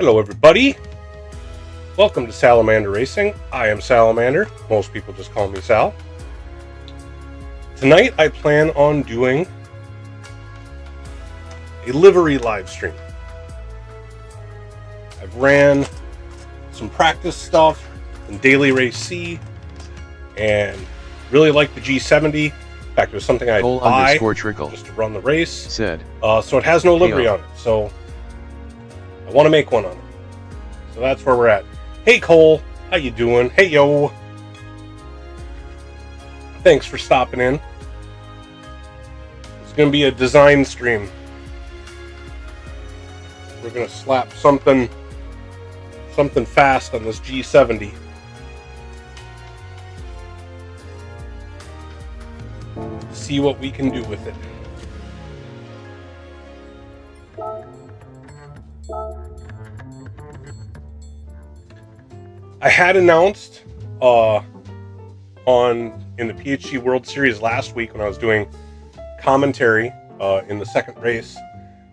Hello everybody, welcome to Salamander Racing. I am Salamander, most people just call me Sal. Tonight I plan on doing a livery live stream. I've ran some practice stuff in Daily Race C and really like the G70. In fact, it was something I'd buy just to run the race. So it has no livery on it, so I want to make one on it. So that's where we're at. Hey Cole, how you doing? Hey yo. Thanks for stopping in. It's going to be a design stream. We're going to slap something fast on this G70. See what we can do with it. I had announced in the PHG World Series last week when I was doing commentary in the second race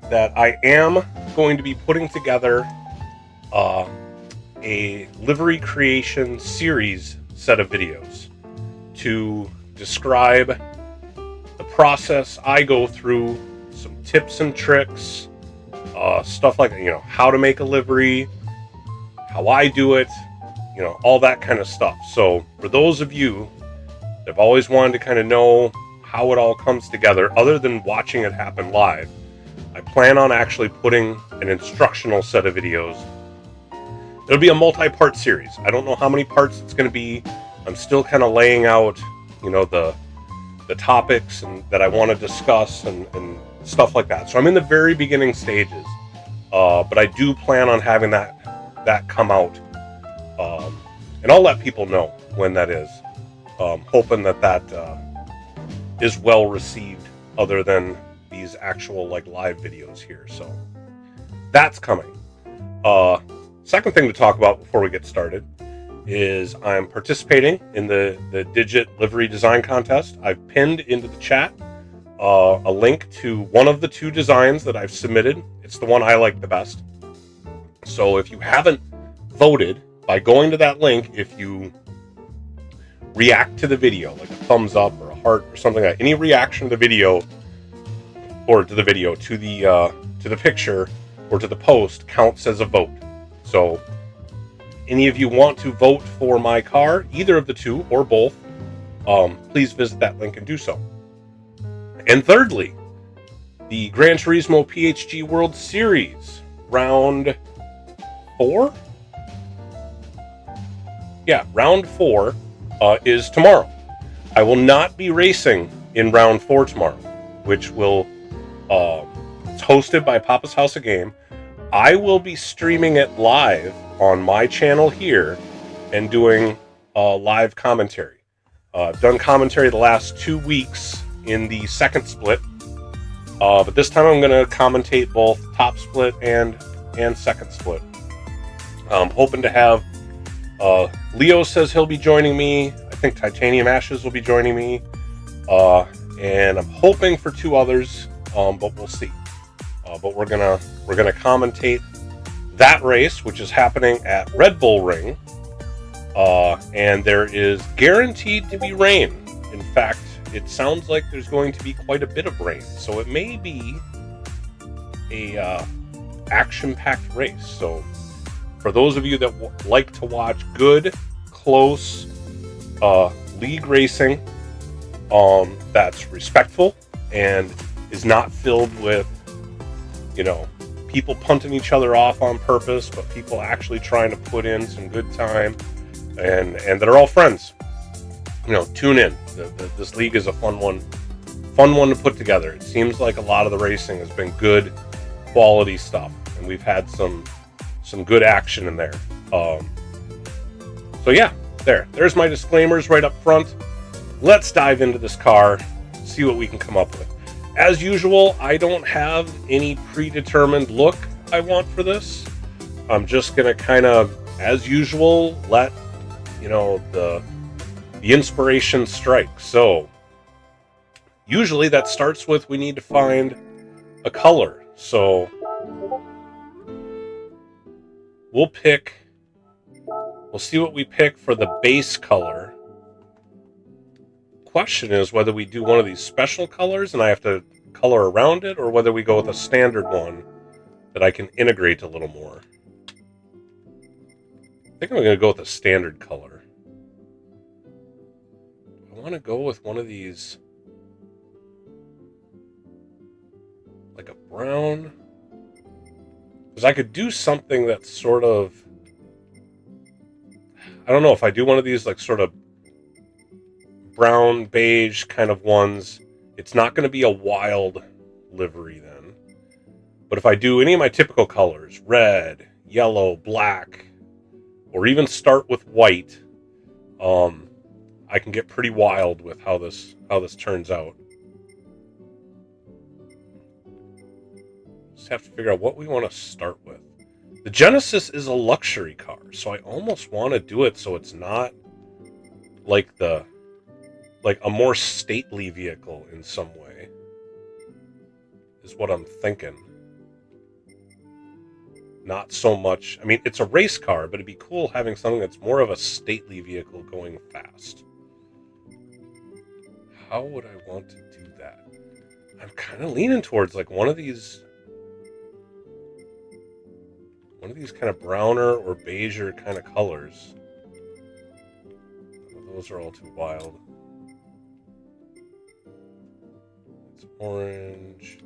that I am going to be putting together a livery creation series set of videos to describe the process I go through, some tips and tricks, stuff like, how to make a livery, how I do it, all that kind of stuff. So for those of you that have always wanted to kind of know how it all comes together, other than watching it happen live, I plan on actually putting an instructional set of videos. It'll be a multi-part series. I don't know how many parts it's going to be. I'm still kind of laying out, the topics and that I want to discuss and stuff like that. So I'm in the very beginning stages, but I do plan on having that come out. And I'll let people know when that is. Hoping that is well received, other than these actual live videos here. So that's coming. Second thing to talk about before we get started is I'm participating in the Digit Livery Design Contest. I've pinned into the chat a link to one of the two designs that I've submitted. It's the one I like the best. So if you haven't voted, by going to that link, if you react to the video, like a thumbs up or a heart or something like that, any reaction to the video or to the picture or to the post counts as a vote. So any of you want to vote for my car, either of the two or both, please visit that link and do so. And thirdly, the Gran Turismo PHG World Series round 4. Yeah, round 4 is tomorrow. I will not be racing in round 4 tomorrow, which will it's hosted by Papa's House of Game. I will be streaming it live on my channel here and doing live commentary. I've done commentary the last 2 weeks in the second split, but this time I'm going to commentate both top split and second split. I'm hoping to have Leo says he'll be joining me. I think Titanium Ashes will be joining me. And I'm hoping for 2 others, but we'll see. But we're gonna commentate that race, which is happening at Red Bull Ring. And there is guaranteed to be rain. In fact, it sounds like there's going to be quite a bit of rain. So it may be a action-packed race. So for those of you that like to watch good, close league racing that's respectful and is not filled with, people punting each other off on purpose, but people actually trying to put in some good time and that are all friends, tune in. This league is a fun one to put together. It seems like a lot of the racing has been good quality stuff, and we've had some good action in there. So yeah, there's my disclaimers right up front. Let's dive into this car, see what we can come up with. As usual, I don't have any predetermined look I want for this. I'm just gonna kind of, as usual, let the inspiration strike. So usually that starts with, we need to find a color. So we'll see what we pick for the base color. Question is whether we do one of these special colors and I have to color around it, or whether we go with a standard one that I can integrate a little more. I think I'm going to go with a standard color. I want to go with one of these, like a brown, because I could do something that's sort of, I don't know, if I do one of these like sort of brown beige kind of ones, it's not going to be a wild livery then. But if I do any of my typical colors, red, yellow, black, or even start with white, I can get pretty wild with how this turns out. Just have to figure out what we want to start with. The Genesis is a luxury car, so I almost want to do it so it's not like a more stately vehicle in some way, is what I'm thinking. Not so much, I mean, it's a race car, but it'd be cool having something that's more of a stately vehicle going fast. How would I want to do that? I'm kind of leaning towards like one of these kind of browner or beiger kind of colors. Those are all too wild. It's orange.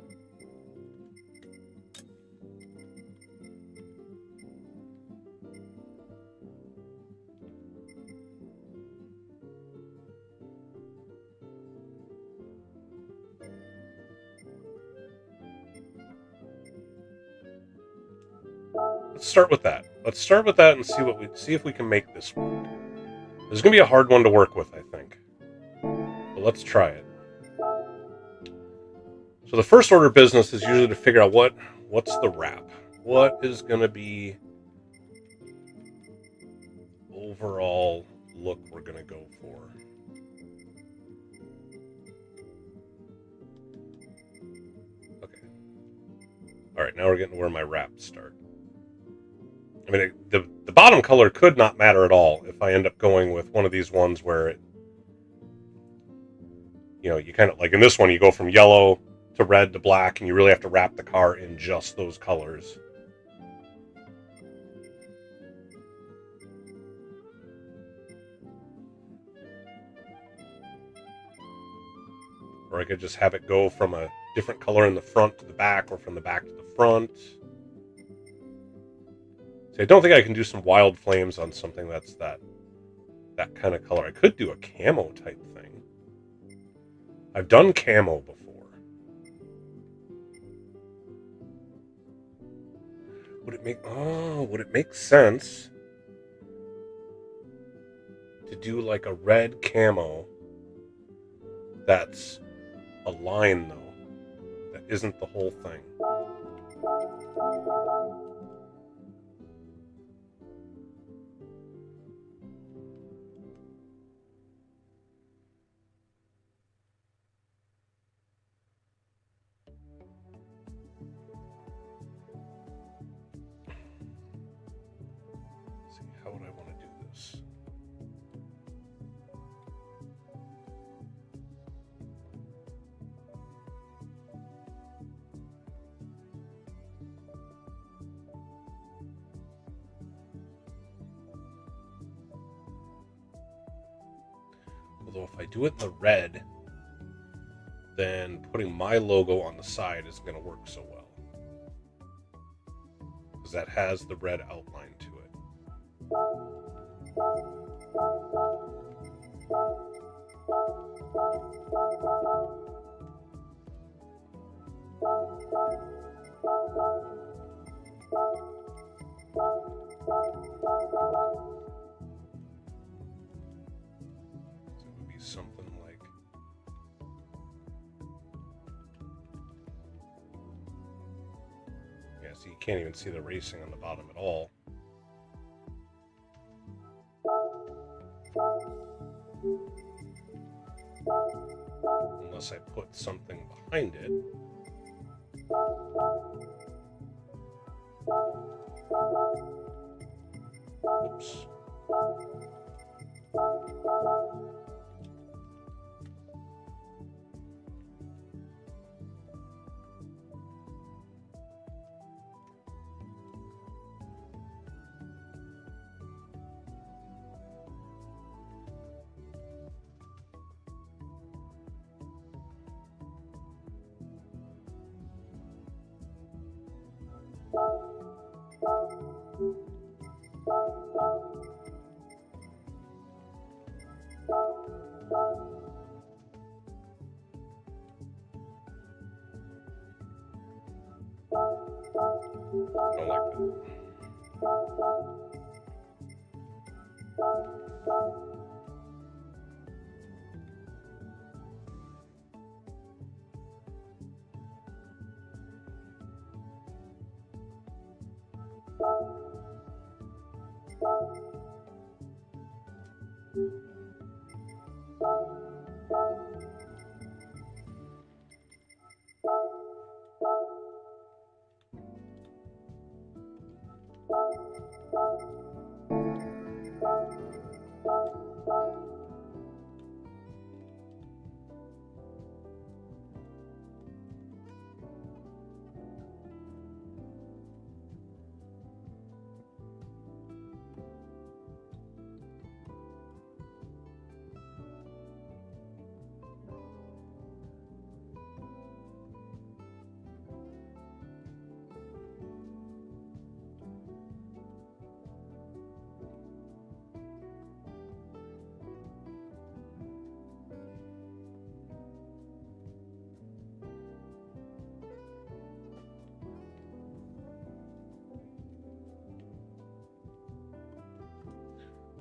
Let's start with that. Let's start with that and see if we can make this work. This is gonna be a hard one to work with, I think. But let's try it. So the first order of business is usually to figure out what's the wrap. What is gonna be overall look we're gonna go for. Okay. Alright, now we're getting to where my wraps start. I mean, the bottom color could not matter at all if I end up going with one of these ones where it, you kind of, like in this one, you go from yellow to red to black, and you really have to wrap the car in just those colors. Or I could just have it go from a different color in the front to the back, or from the back to the front. So I don't think I can do some wild flames on something that's that kind of color. I could do a camo type thing. I've done camo before. Would it make sense to do like a red camo that's a line though, that isn't the whole thing? How would I want to do this? Although if I do it in the red, then putting my logo on the side isn't going to work so well, because that has the red outline to it. So it would be something like, yeah, so you can't even see the racing on the bottom at all. Unless I put something behind it. Oops. Don't like that.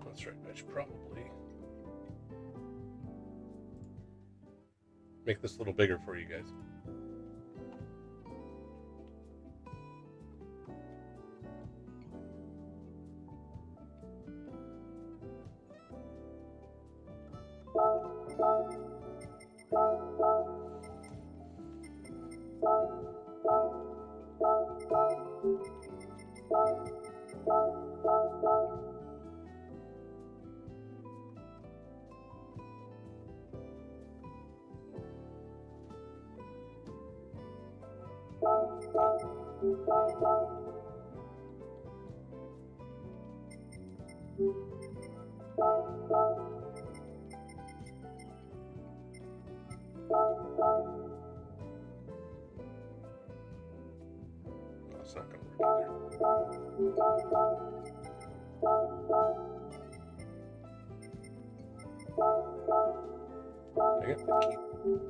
That's right, I should probably make this a little bigger for you guys. That's not going to work either. Dang it, I keep...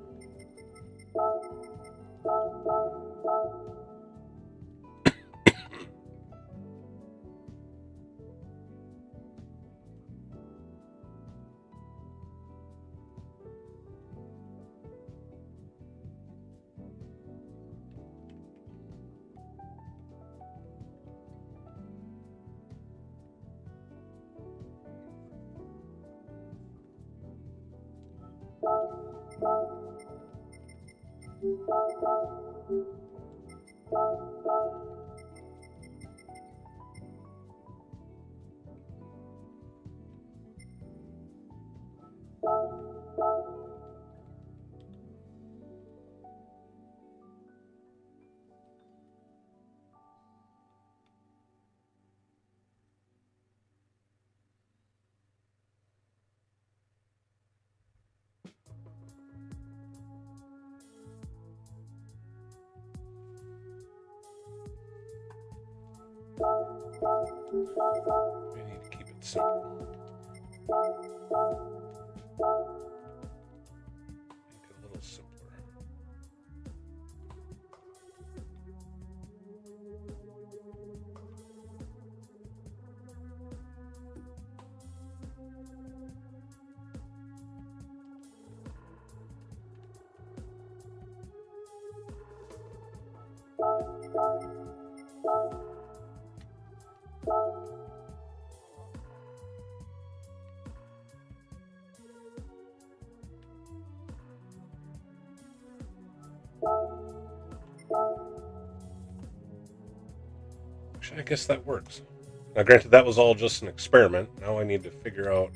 We need to keep it simple. Make it a little simpler. I guess that works. Now, granted, that was all just an experiment. Now I need to figure out.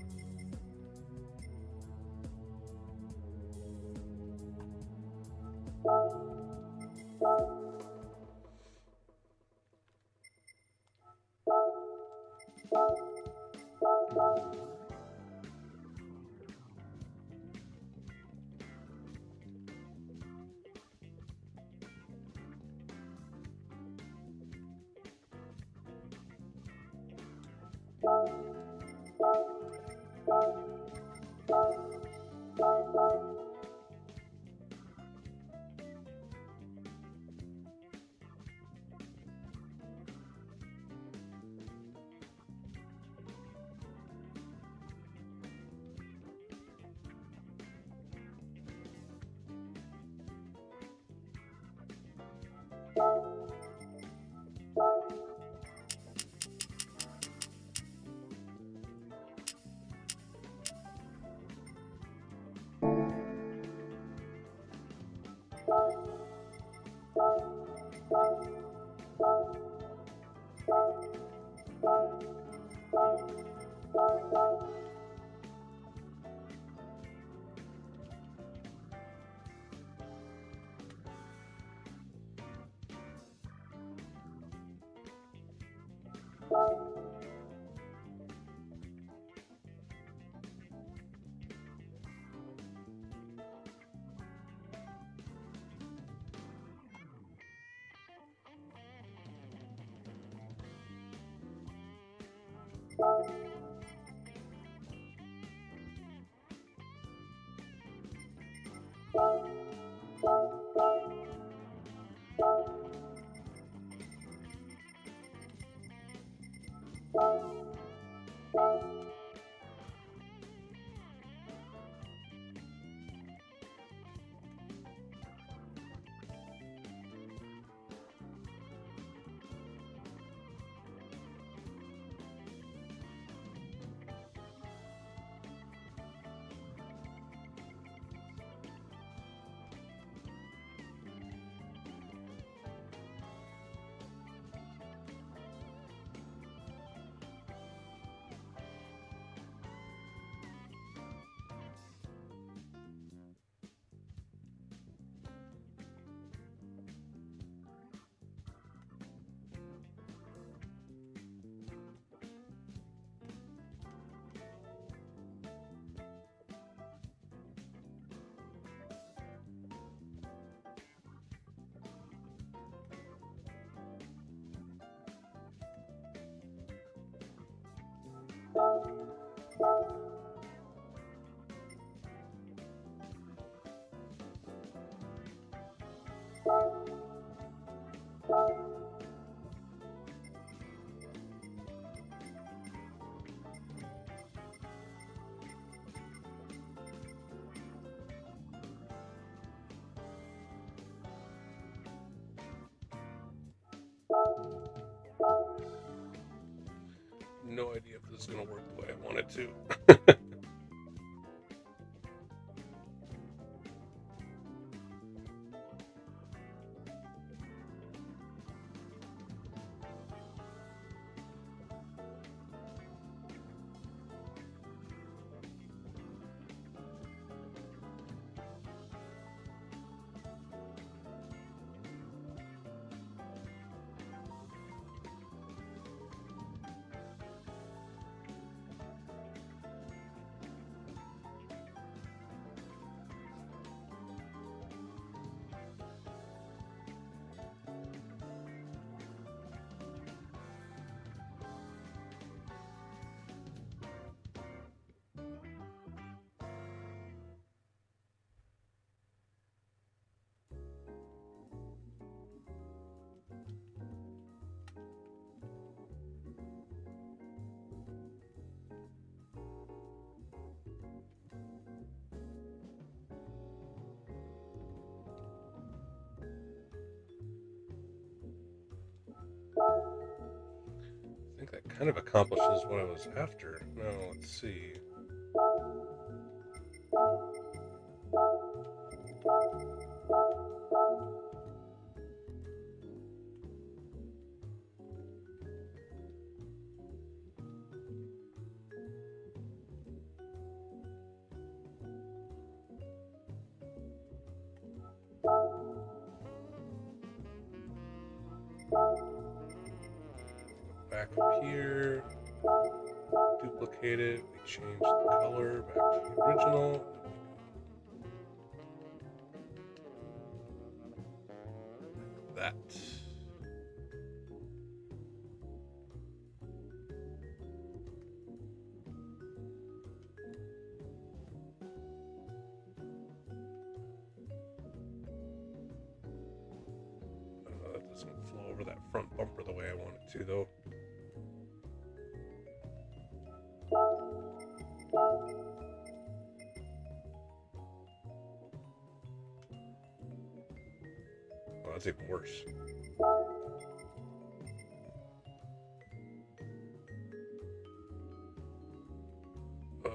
No idea if this is going to work the way I want it to. I think that kind of accomplishes what I was after. Now, let's see. back up here, duplicate it, we change the color back to the original. Like that. That doesn't flow over that front bumper the way I want it to, though. Oh, that's even worse. I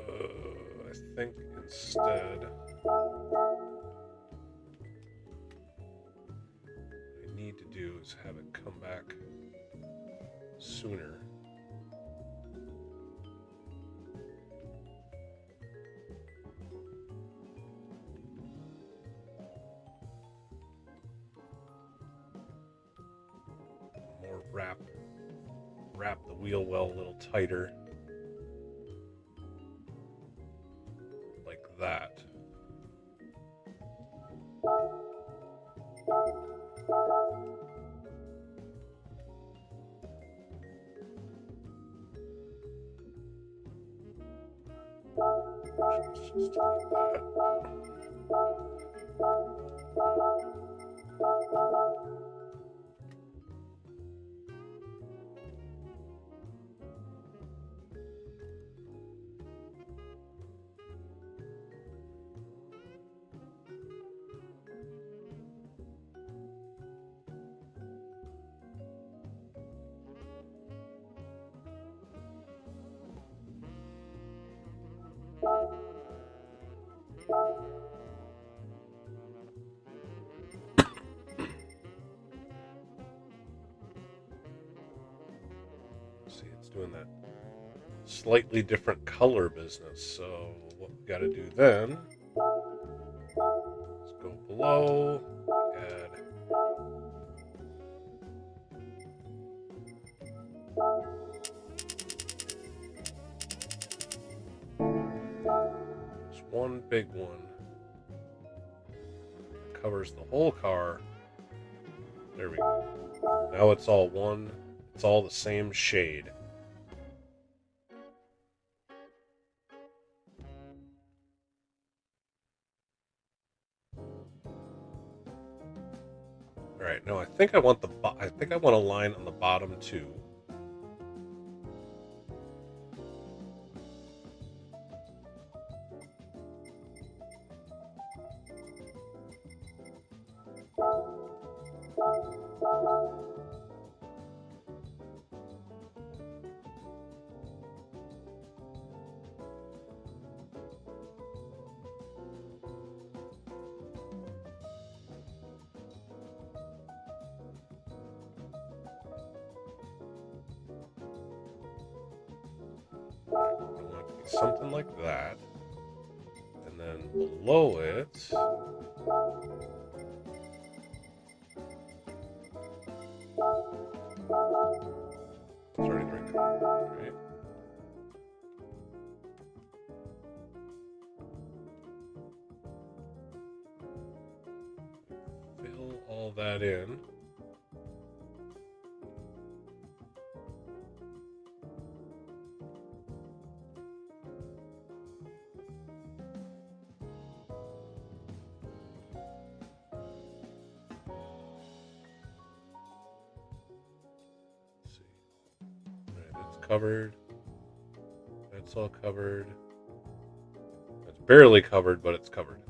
think instead what I need to do is have it come back sooner. More wrap the wheel well a little tighter. Like that. Let's just like that. See, it's doing that slightly different color business. So what we got to do then? Let's go below. Add. There's one big one. Covers the whole car. There we go. Now it's all one. It's all the same shade. All right. Now I think I want a line on the bottom too. Something like that. And then below it, it's already the right color, right? Fill all that in. Covered. That's all covered. It's barely covered, but it's covered.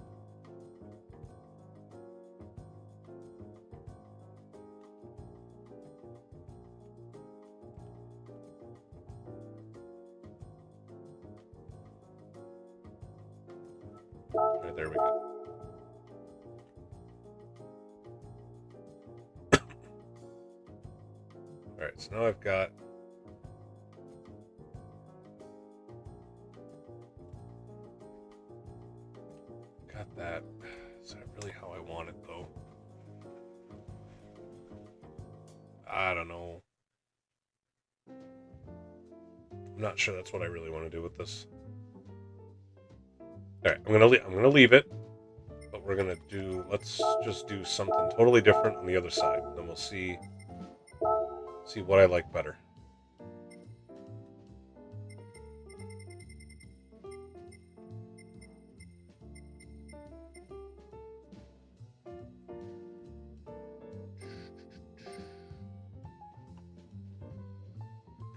All right, there we go. All right, so now I've got that. Is that really how I want it, though? I don't know. I'm not sure that's what I really want to do with this. All right, I'm gonna leave it, but we're gonna do. Let's just do something totally different on the other side. Then we'll see what I like better.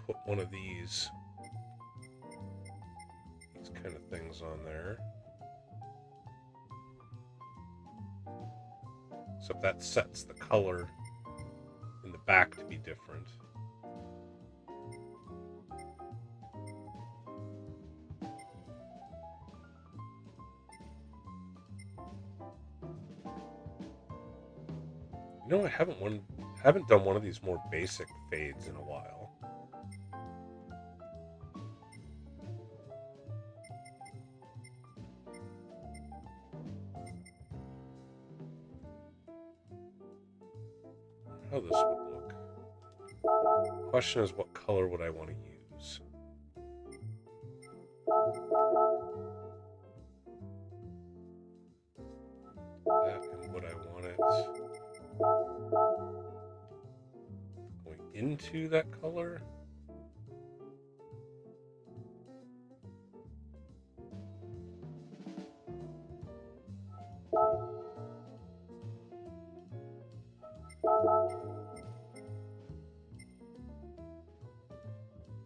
Put one of these kind of things on there. So that sets the color in the back to be different. You know, I haven't done one of these more basic fades in a while. How this would look. The question is, what color would I want to use? That and would I want it going into that color?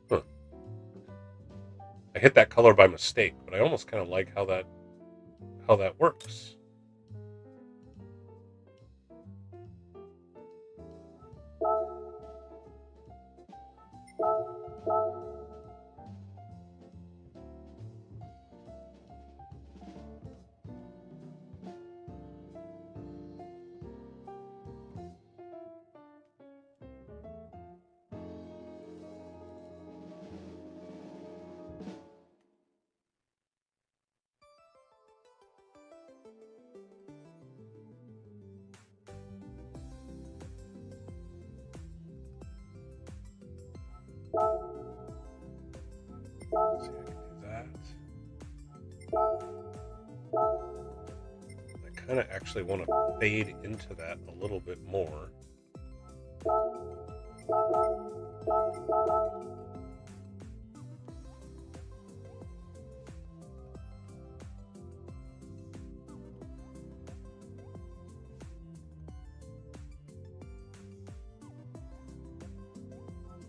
Huh. I hit that color by mistake, but I almost kind of like how that works. See, I can do that. I kind of actually want to fade into that a little bit more.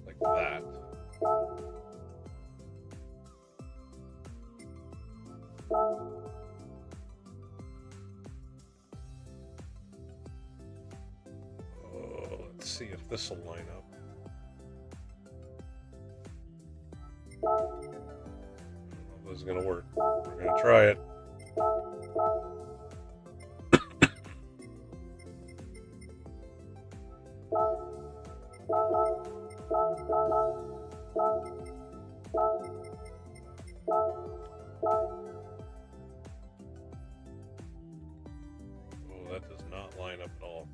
Like that. Let's see if this will line up. I don't know if this is going to work. We're going to try it. Oh, that does not line up at all.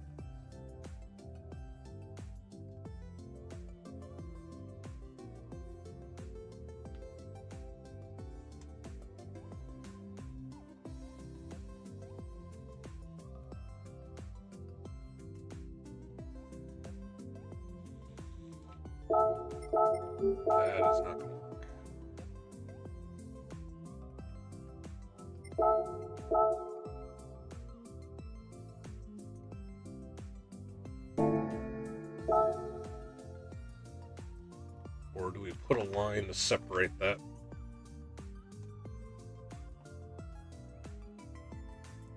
That is not going to work. Or do we put a line to separate that?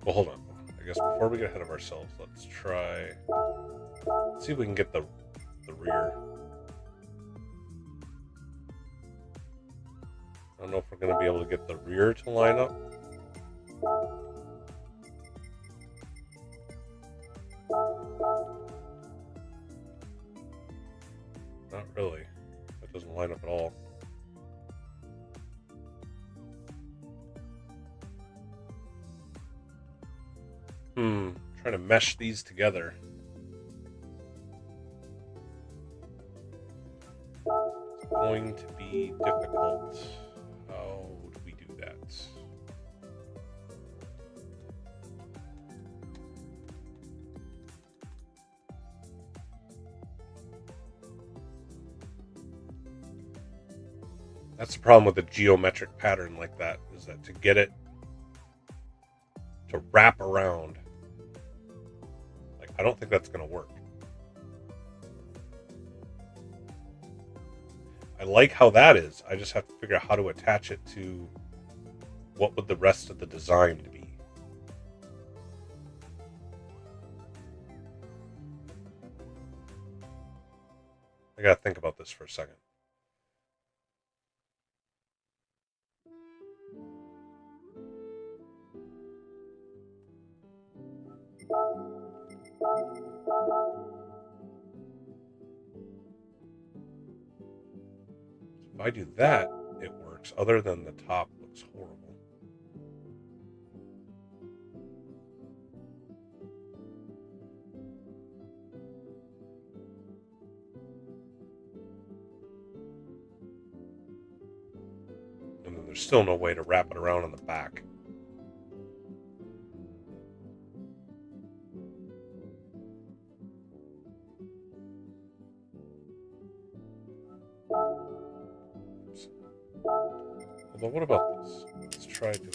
Well, hold on. I guess before we get ahead of ourselves, let's try. Let's see if we can get the rear. I don't know if we're going to be able to get the rear to line up. Not really. That doesn't line up at all. Trying to mesh these together. going to be difficult. How do we do that? That's the problem with a geometric pattern like that, is that to get it to wrap around, like, I don't think that's going to work. I like how that is. I just have to figure out how to attach it to what would the rest of the design be. I got to think about this for a second. If I do that, it works, other than the top looks horrible. And then there's still no way to wrap it around on the back. Although, what about this? Let's try doing.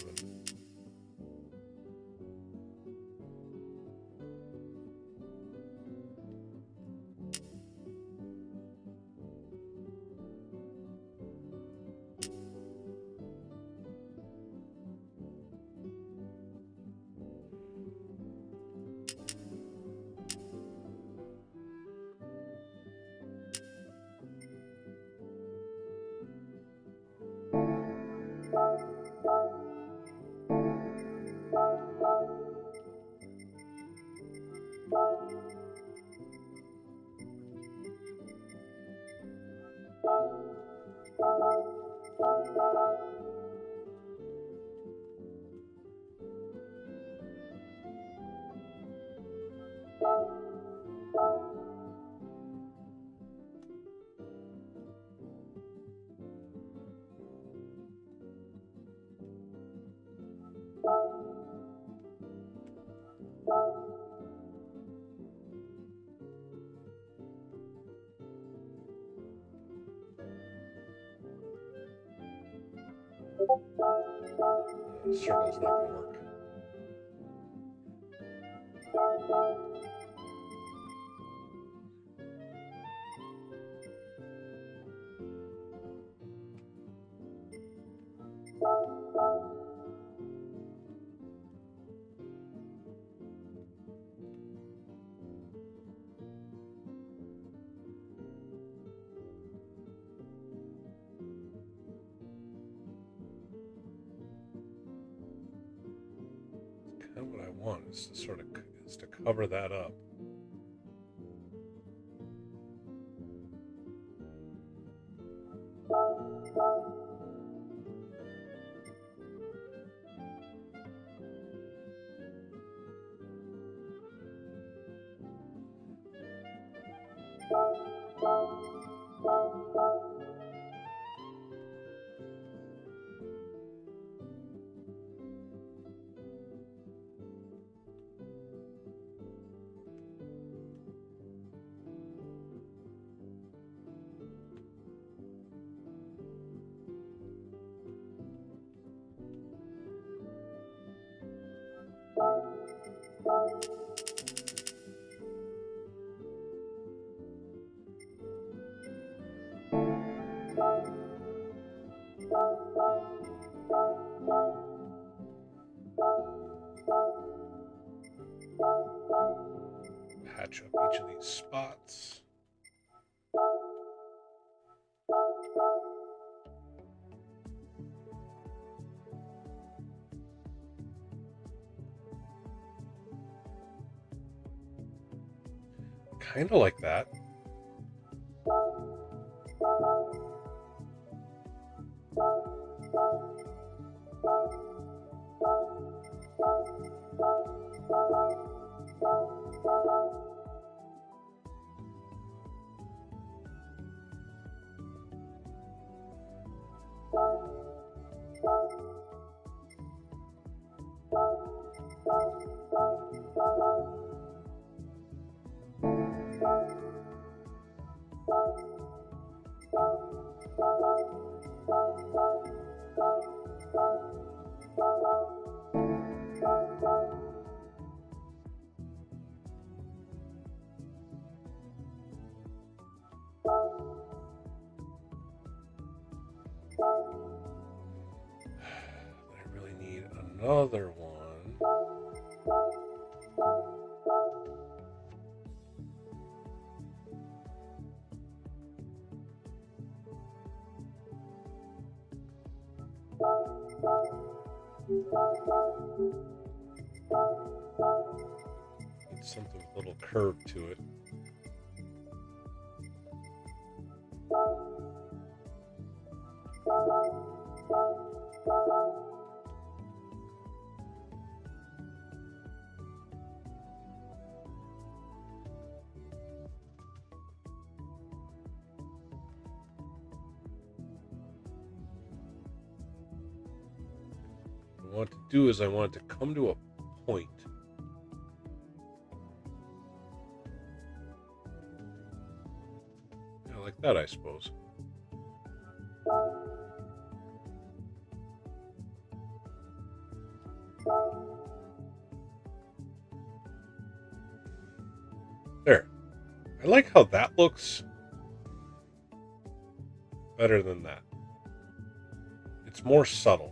The circle's not going to work. What I want is to cover that up. Patch up each of these spots. Kind of like that. another one. Need something with a little curve to it. What I want to do is I want it to come to a point. Yeah, like that, I suppose. There. I like how that looks better than that. It's more subtle.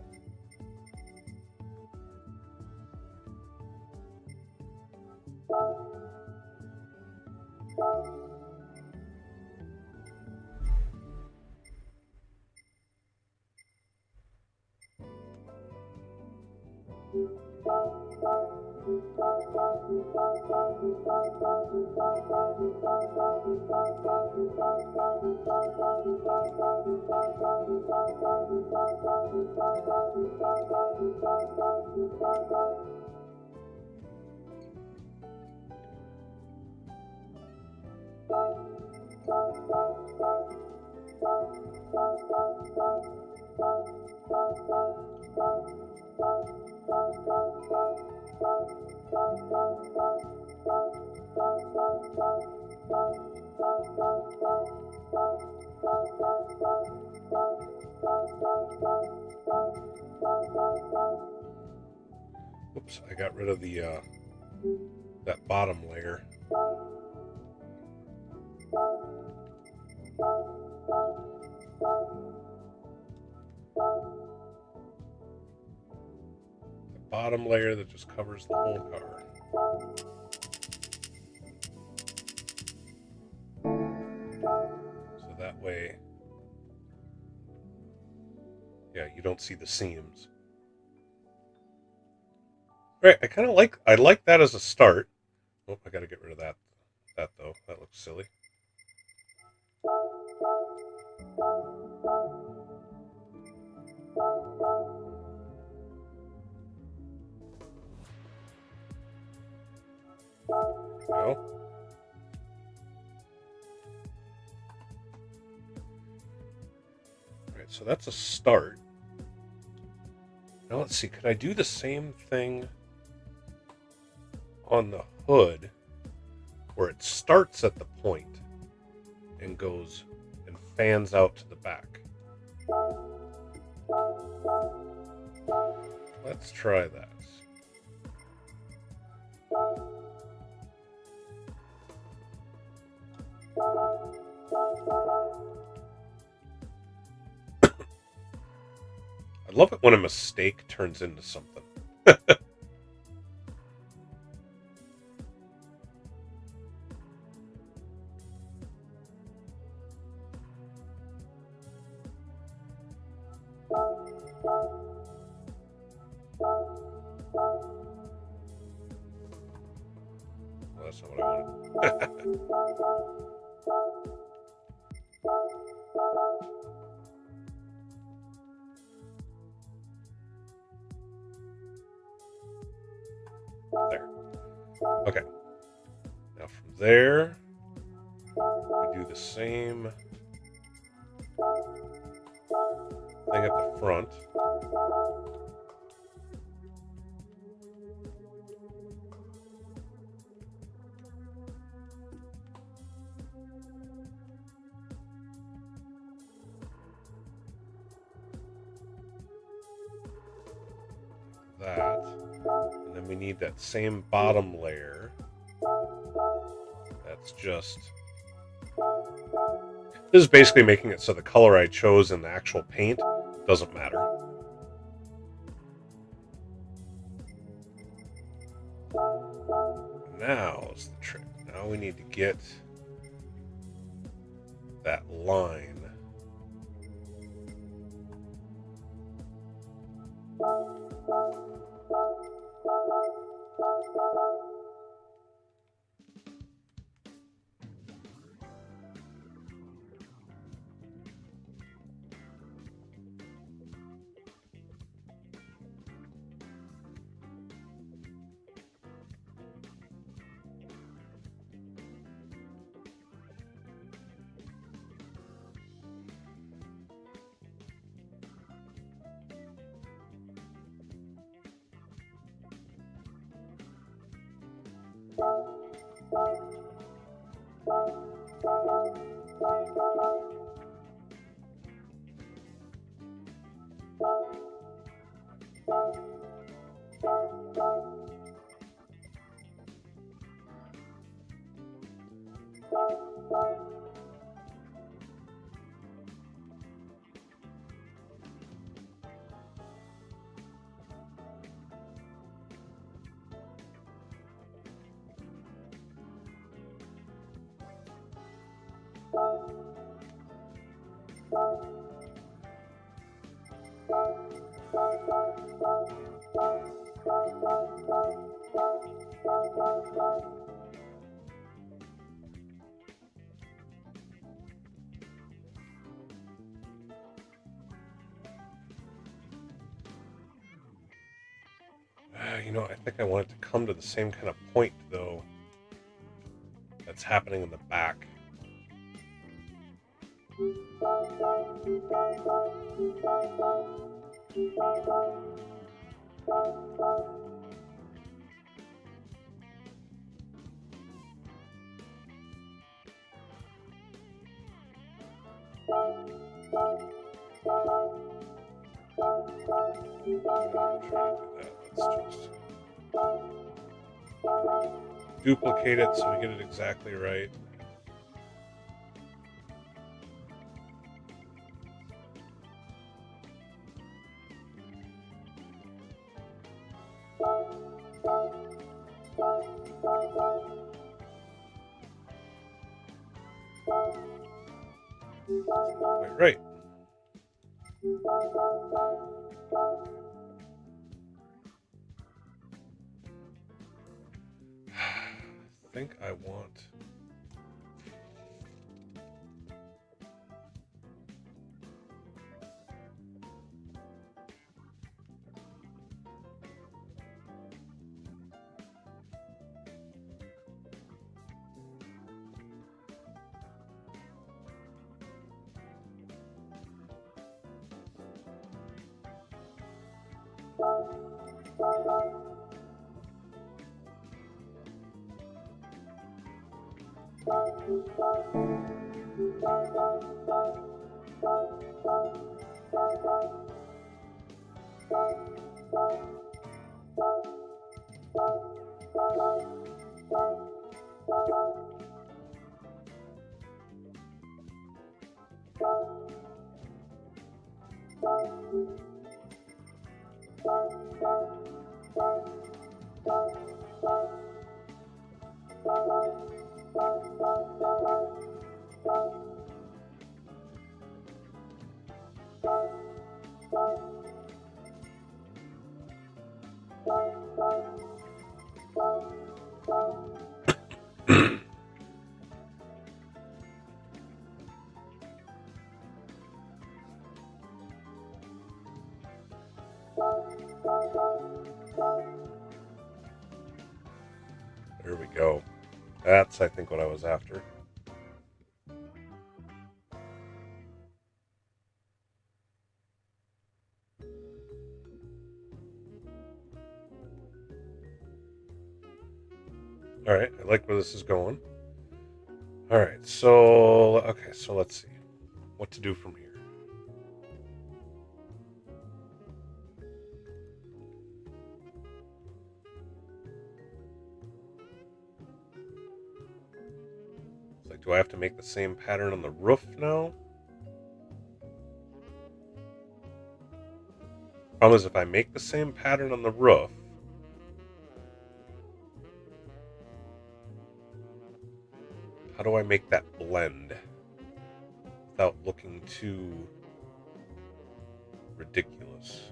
Oops, I got rid of the that bottom layer. The bottom layer that just covers the whole car. So that way, yeah, you don't see the seams. Right, I like that as a start. Oh, I gotta get rid of that though. That looks silly. No. Alright, so that's a start. Now let's see, could I do the same thing on the hood where it starts at the point and goes and fans out to the back? Let's try that. I love it when a mistake turns into something. Well, that's not what I wanted. There. Okay. Now from there, we do the same thing at the front. That. And then we need that same bottom layer. That's just... This is basically making it so the color I chose in the actual paint doesn't matter. Now's the trick. Now we need to get that line. You know, I think I want it to come to the same kind of point, though, that's happening in the back. Let's just duplicate it so we get it exactly right. Right. I think I want... There we go. That's, I think, what I was after. All right, I like where this is going. All right, so, okay, so let's see what to do from here. It's like, do I have to make the same pattern on the roof now? Problem is, if I make the same pattern on the roof, How do I make that blend without looking too ridiculous?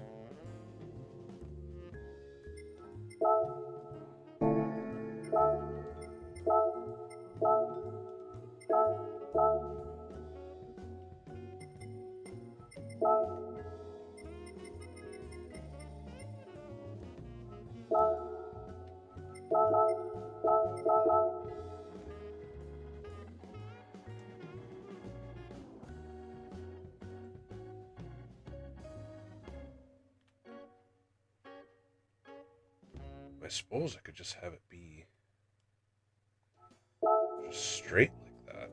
I suppose I could just have it be just straight like that.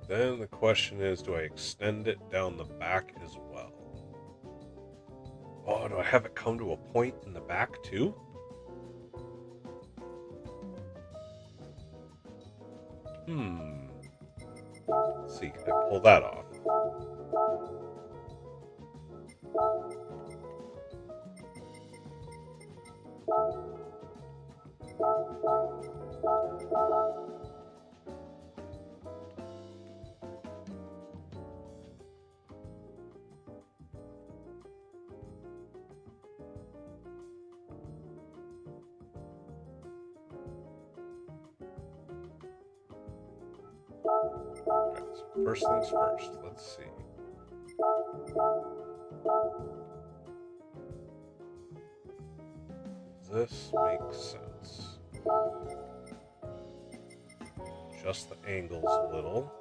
Then the question is, do I extend it down the back as well? Oh, do I have it come to a point in the back too? Let's see, can I pull that off? Okay, so first things first, let's see. This makes sense. Adjust the angles a little.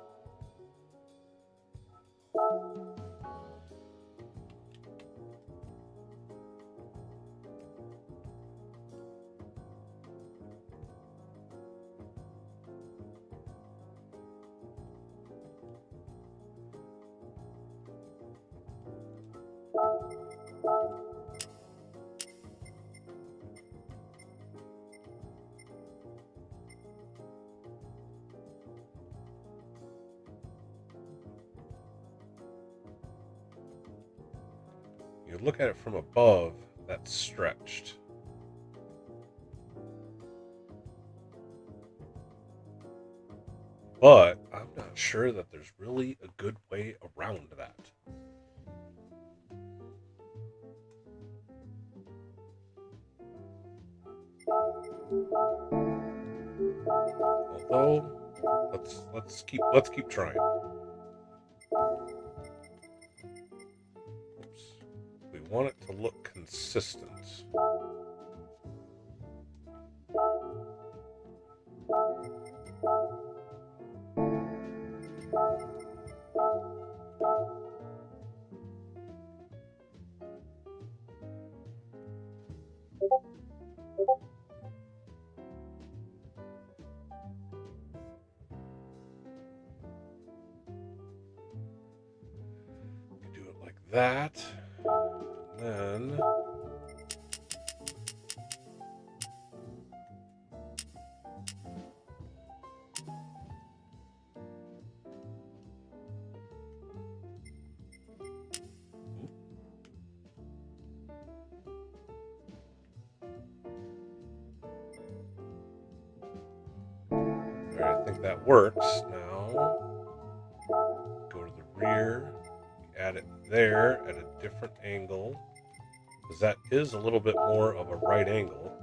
You look at it from above, that's stretched. But I'm not sure that there's really a good way around that. Although, let's keep trying. Oops. We want it to look consistent. Do it like that. And then that works. Now, go to the rear, add it there at a different angle, because that is a little bit more of a right angle.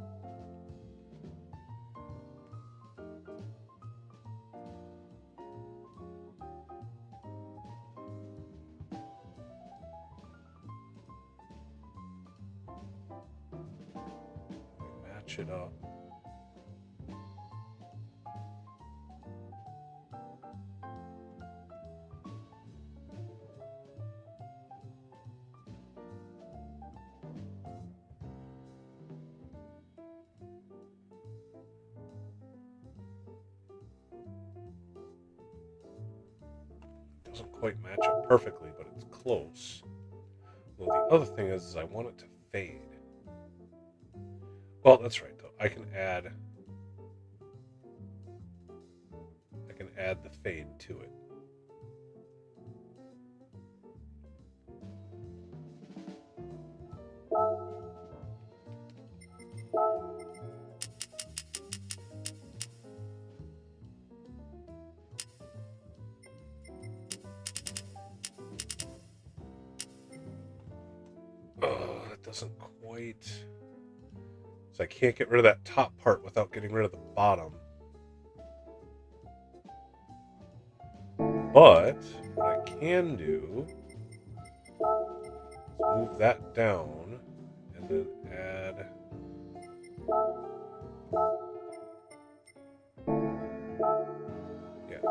Match it up. Doesn't quite match up perfectly, but it's close. Well, the other thing is I want it to fade. Well, that's right, though. I can add the fade to it. Oh, that doesn't quite... So I can't get rid of that top part without getting rid of the bottom. But what I can do is move that down and then add... Yeah.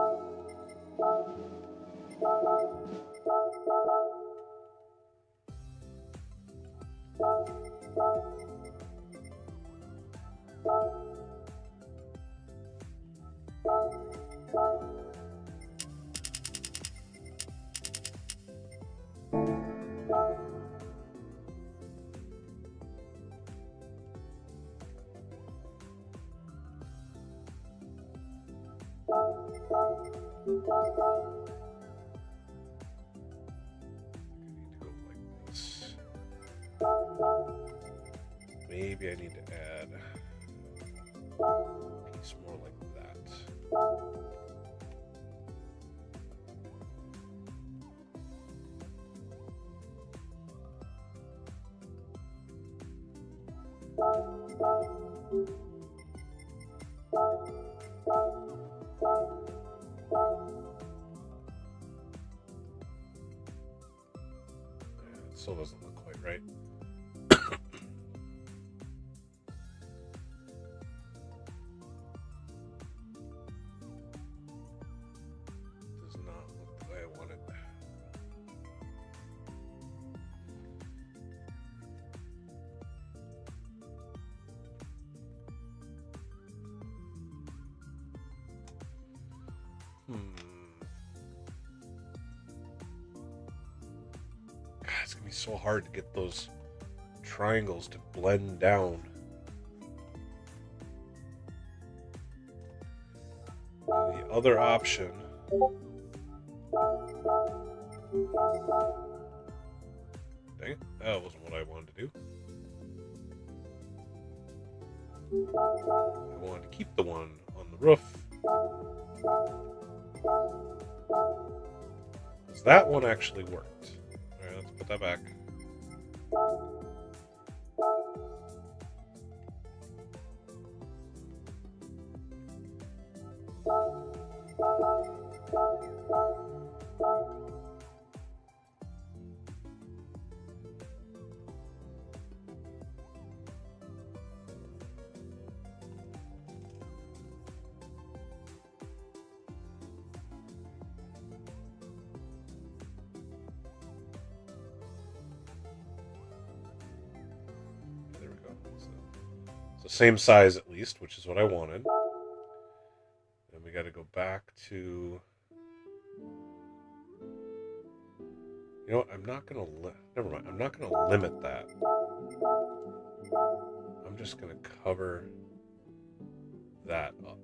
Maybe I need to add a piece more like that. It still doesn't look quite right. Does not look the way I want it. God, it's gonna be so hard to get those triangles to blend down. And the other option dang it, that wasn't what I wanted to do. I wanted to keep the one on the roof. Because that one actually worked. Alright, let's put that back. There we go. So same size at least, which is what I wanted. Then we got to go back to... You know what? I'm not going to... Never mind. I'm not going to limit that. I'm just going to cover that up.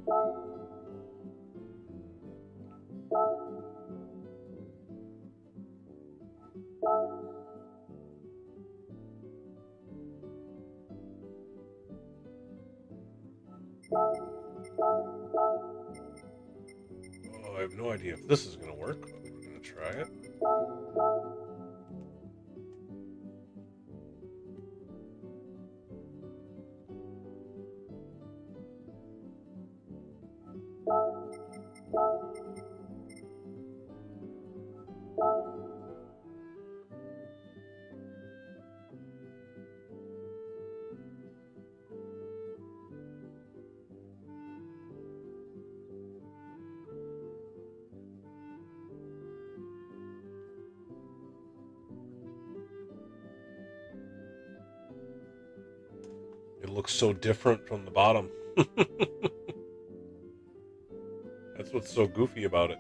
I have no idea if this is going to work, but we're going to try it. It looks so different from the bottom. That's what's so goofy about it.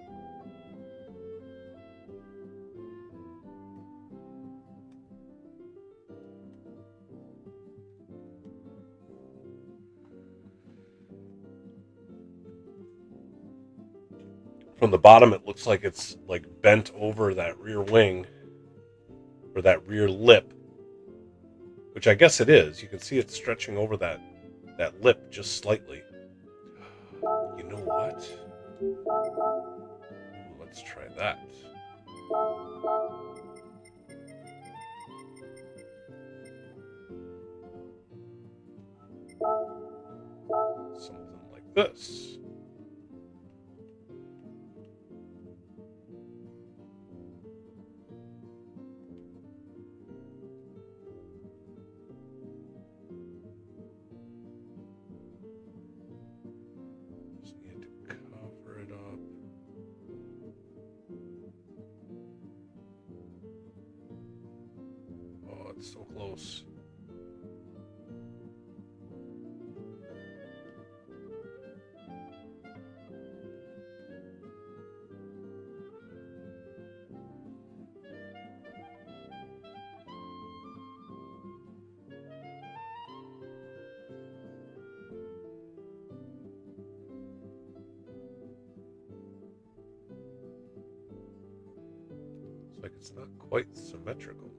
From the bottom, it looks like it's like bent over that rear wing or that rear lip, which I guess it is. You can see it stretching over that lip just slightly. You know what? Ooh, let's try that. Something like this. It's so close. It's like it's not quite symmetrical.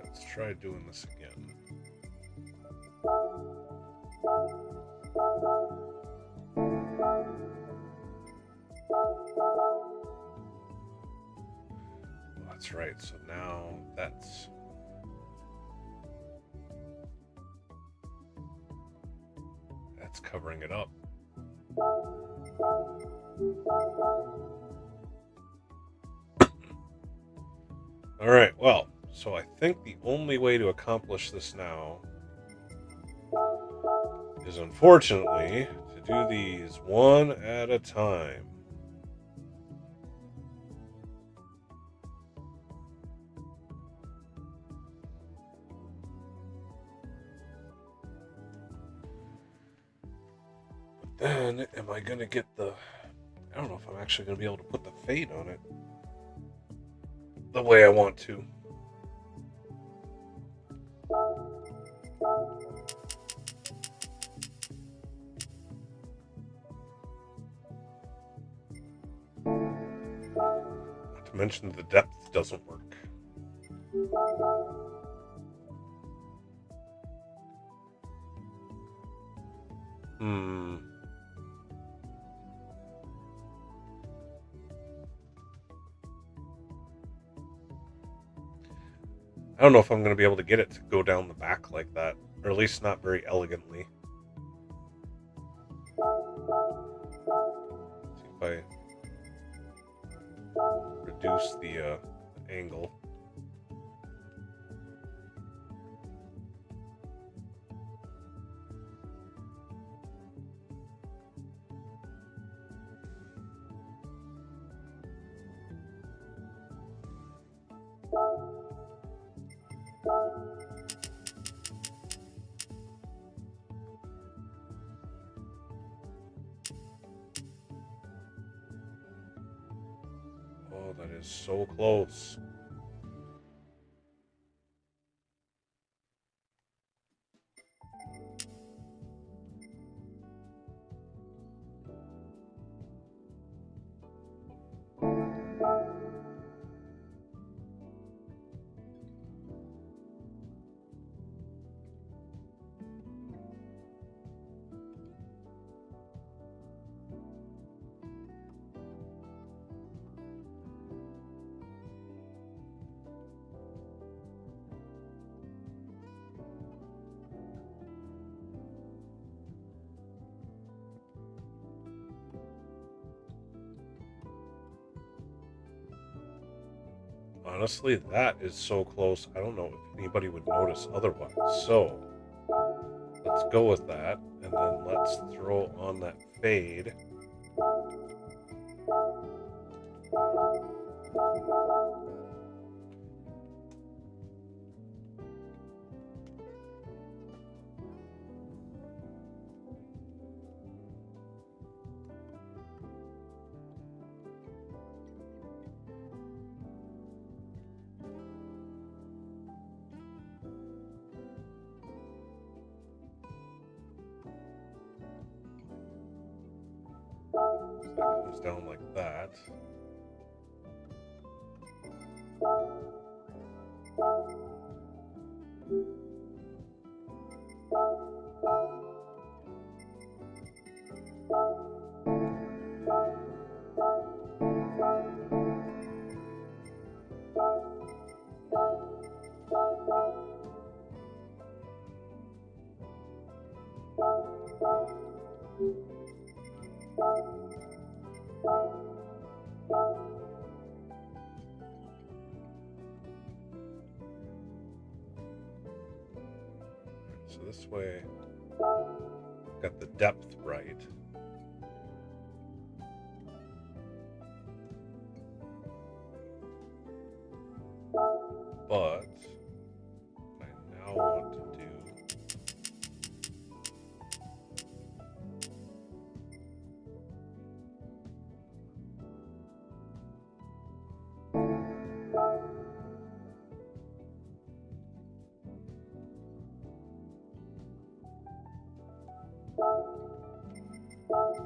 Let's try doing this again. That's right. So now that's covering it up. All right, well, so I think the only way to accomplish this now is, unfortunately, to do these one at a time. But then, am I going to get the... I don't know if I'm actually going to be able to put the fade on it the way I want to. Not to mention the depth doesn't work. I don't know if I'm going to be able to get it to go down the back like that, or at least not very elegantly. Let's see if I reduce the angle. Oh, that is so close. Honestly, that is so close. I don't know if anybody would notice otherwise. So let's go with that, and then let's throw on that fade. That comes down like that. So this way, got the depth right. But I now want to do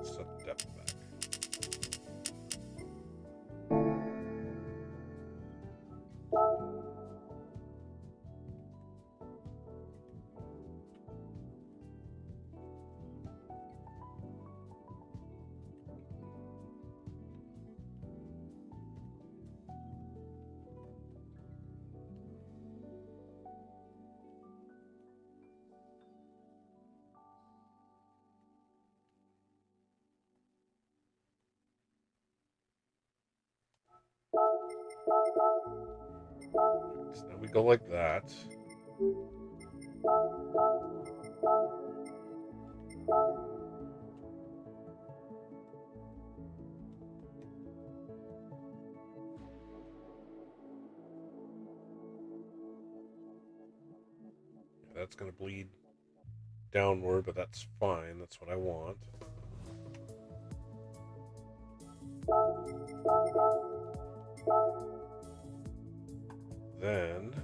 set the depth back. So now we go like that. That's going to bleed downward, but that's fine. That's what I want. Then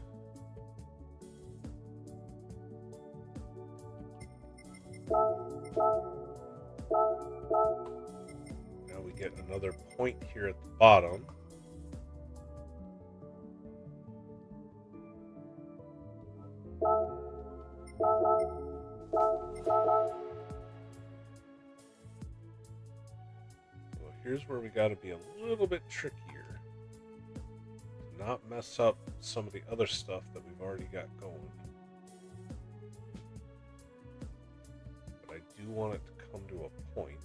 now we get another point here at the bottom. So here's where we got to be a little bit trickier. Not mess up some of the other stuff that we've already got going. do want it to come to a point.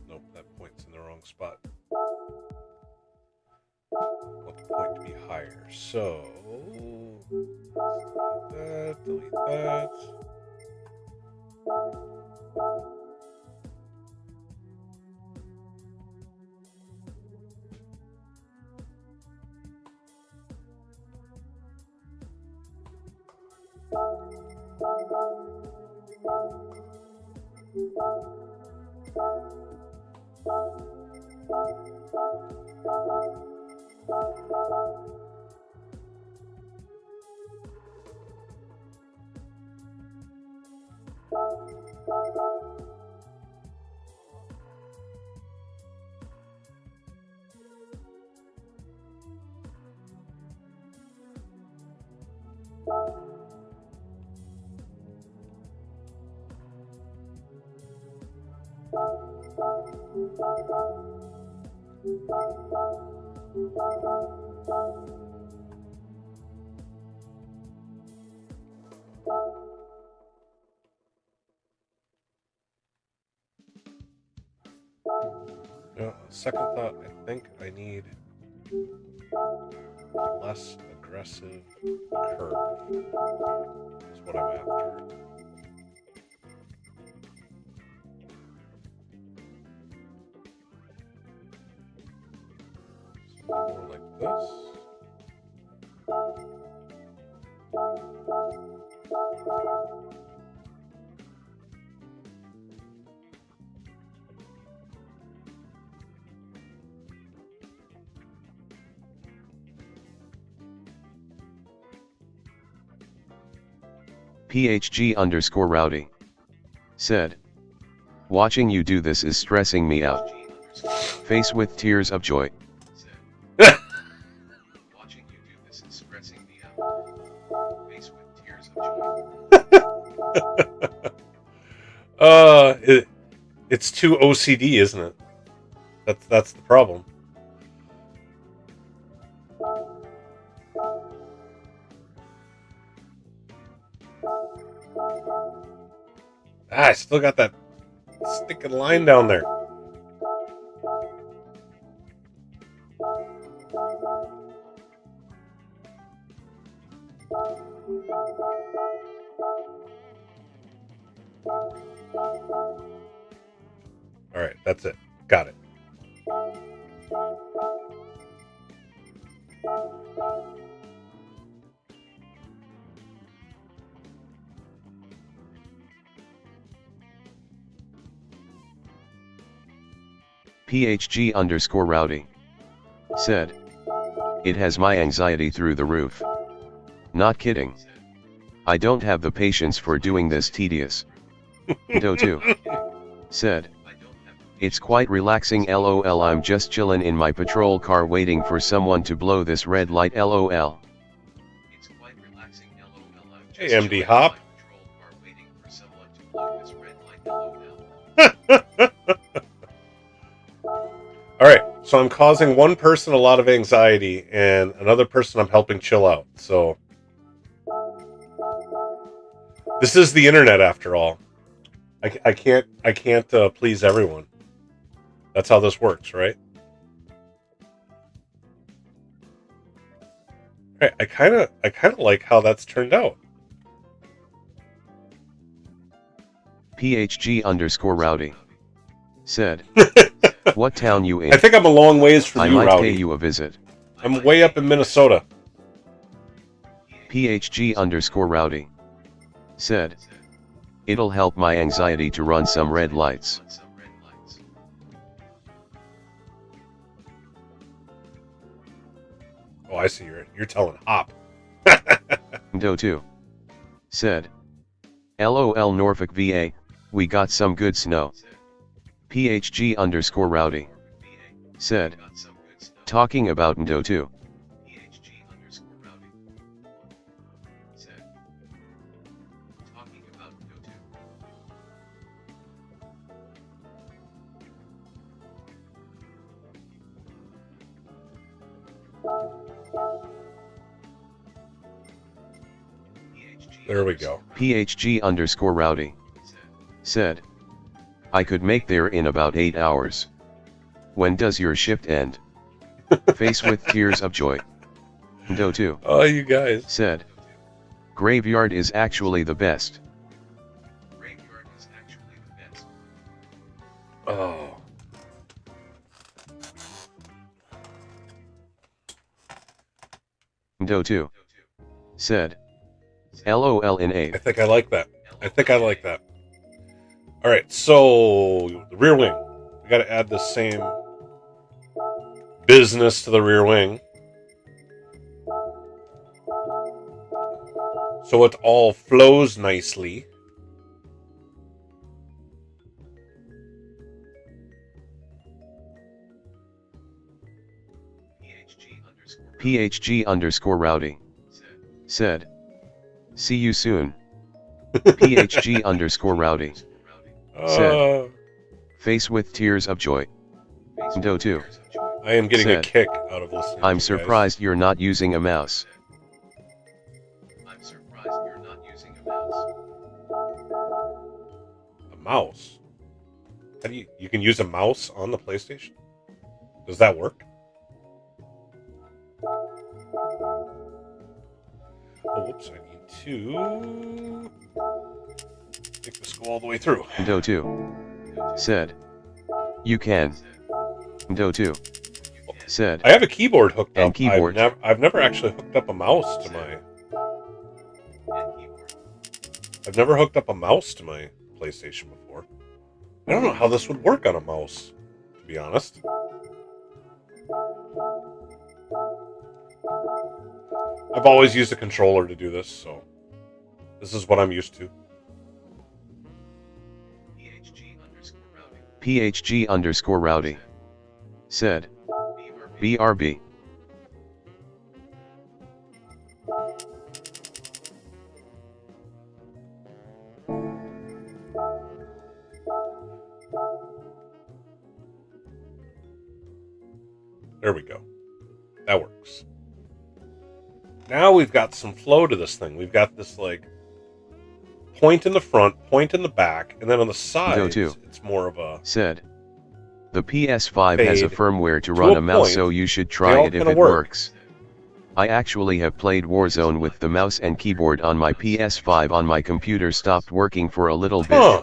Nope, that point's in the wrong spot. I want the point to be higher, so delete that. No, second thought, I think I need a less aggressive curve. That's what I'm after. So more like this. PHG_Rowdy said, watching you do this is stressing me out. Face with tears of joy. Watching you do this is stressing me out. Face with tears of joy. It's too OCD, isn't it? That's the problem. I still got that sticking line down there. All right, that's it. Got it. PHG_Rowdy said, it has my anxiety through the roof. Not kidding. I don't have the patience for doing this tedious. Do2 said, it's quite relaxing lol, I'm just chillin' in my patrol car waiting for someone to blow this red light lol. It's quite relaxing lol, I'm just hey MD Hop. Alright, so I'm causing one person a lot of anxiety and another person I'm helping chill out. So this is the internet after all. I can't please everyone. That's how this works, right? Right, I kind of like how that's turned out. PHG_Rowdy said, what town you in? I think I'm a long ways from I you, might Rowdy. pay you a visit. I'm way up in Minnesota. PHG_Rowdy said, It'll help my anxiety to run some red lights. Oh, I see. You're telling Hop. Do2 said, LOL Norfolk VA, we got some good snow. PHG_rowdy said, talking about Do2. There we go. PHG_rowdy said, I could make there in about 8 hours. When does your shift end? Face with tears of joy. Do2 Oh, you guys said, graveyard is actually the best. Oh. Do2 said, LOL in 8. I think I like that. I think I like that. All right, so the rear wing. We got to add the same business to the rear wing, so it all flows nicely. PHG_rowdy said, see you soon. PHG_rowdy said, face with tears of joy. Do2 I am getting said, a kick out of listening. I'm surprised you're not using a mouse. A mouse. How do you can use a mouse on the PlayStation? Does that work? Oh, whoops! I need to make this go all the way through. Do2 said, you can. Do2 said, I have a keyboard hooked and up. keyboard. I've never actually hooked up a mouse to my. I've never hooked up a mouse to my PlayStation before. I don't know how this would work on a mouse, to be honest. I've always used a controller to do this, so this is what I'm used to. PHG_rowdy said, BRB. There we go. That works. Now we've got some flow to this thing. We've got this like point in the front, point in the back, and then on the sides, it's more of a said, the PS5 has a firmware to to run a a mouse, point. so you should They try all it if kinda it work. works. I actually have played Warzone with the mouse and keyboard on my PS5 on my computer stopped working for a little bit. Huh.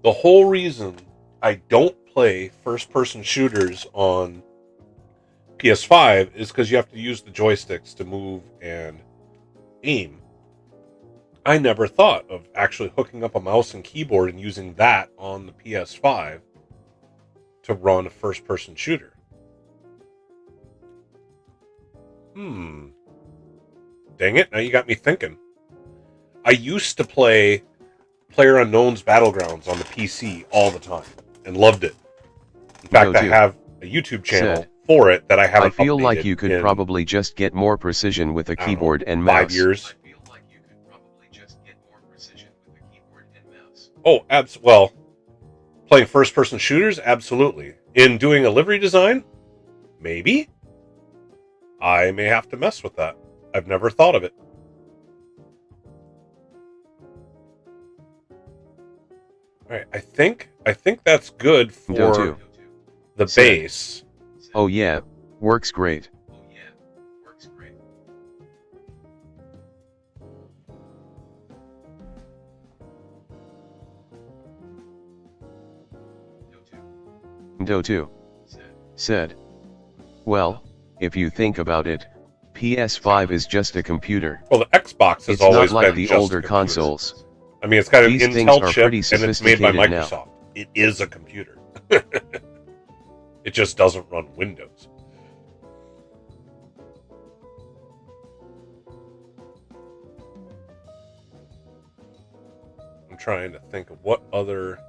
The whole reason I don't play first-person shooters on PS5 is because you have to use the joysticks to move and aim. I never thought of actually hooking up a mouse and keyboard and using that on the PS5 to run a first-person shooter. Dang it, now you got me thinking. I used to play PlayerUnknown's Battlegrounds on the PC all the time and loved it. In fact, I have a YouTube channel for it that I haven't updated. I feel like you could probably just get more precision with a keyboard and mouse. 5 years. Oh, well, playing first-person shooters, absolutely. In doing a livery design, maybe. I may have to mess with that. I've never thought of it. All right, I think that's good for the base. Oh yeah, works great. Do2 said, Well, if you think about it, PS5 is just a computer. Well, the Xbox has It's always not like been the just older a computer. consoles. I mean, it's got an These things Intel are chip, pretty and it's made by sophisticated now. Microsoft. It is a computer. It just doesn't run Windows. I'm trying to think of what other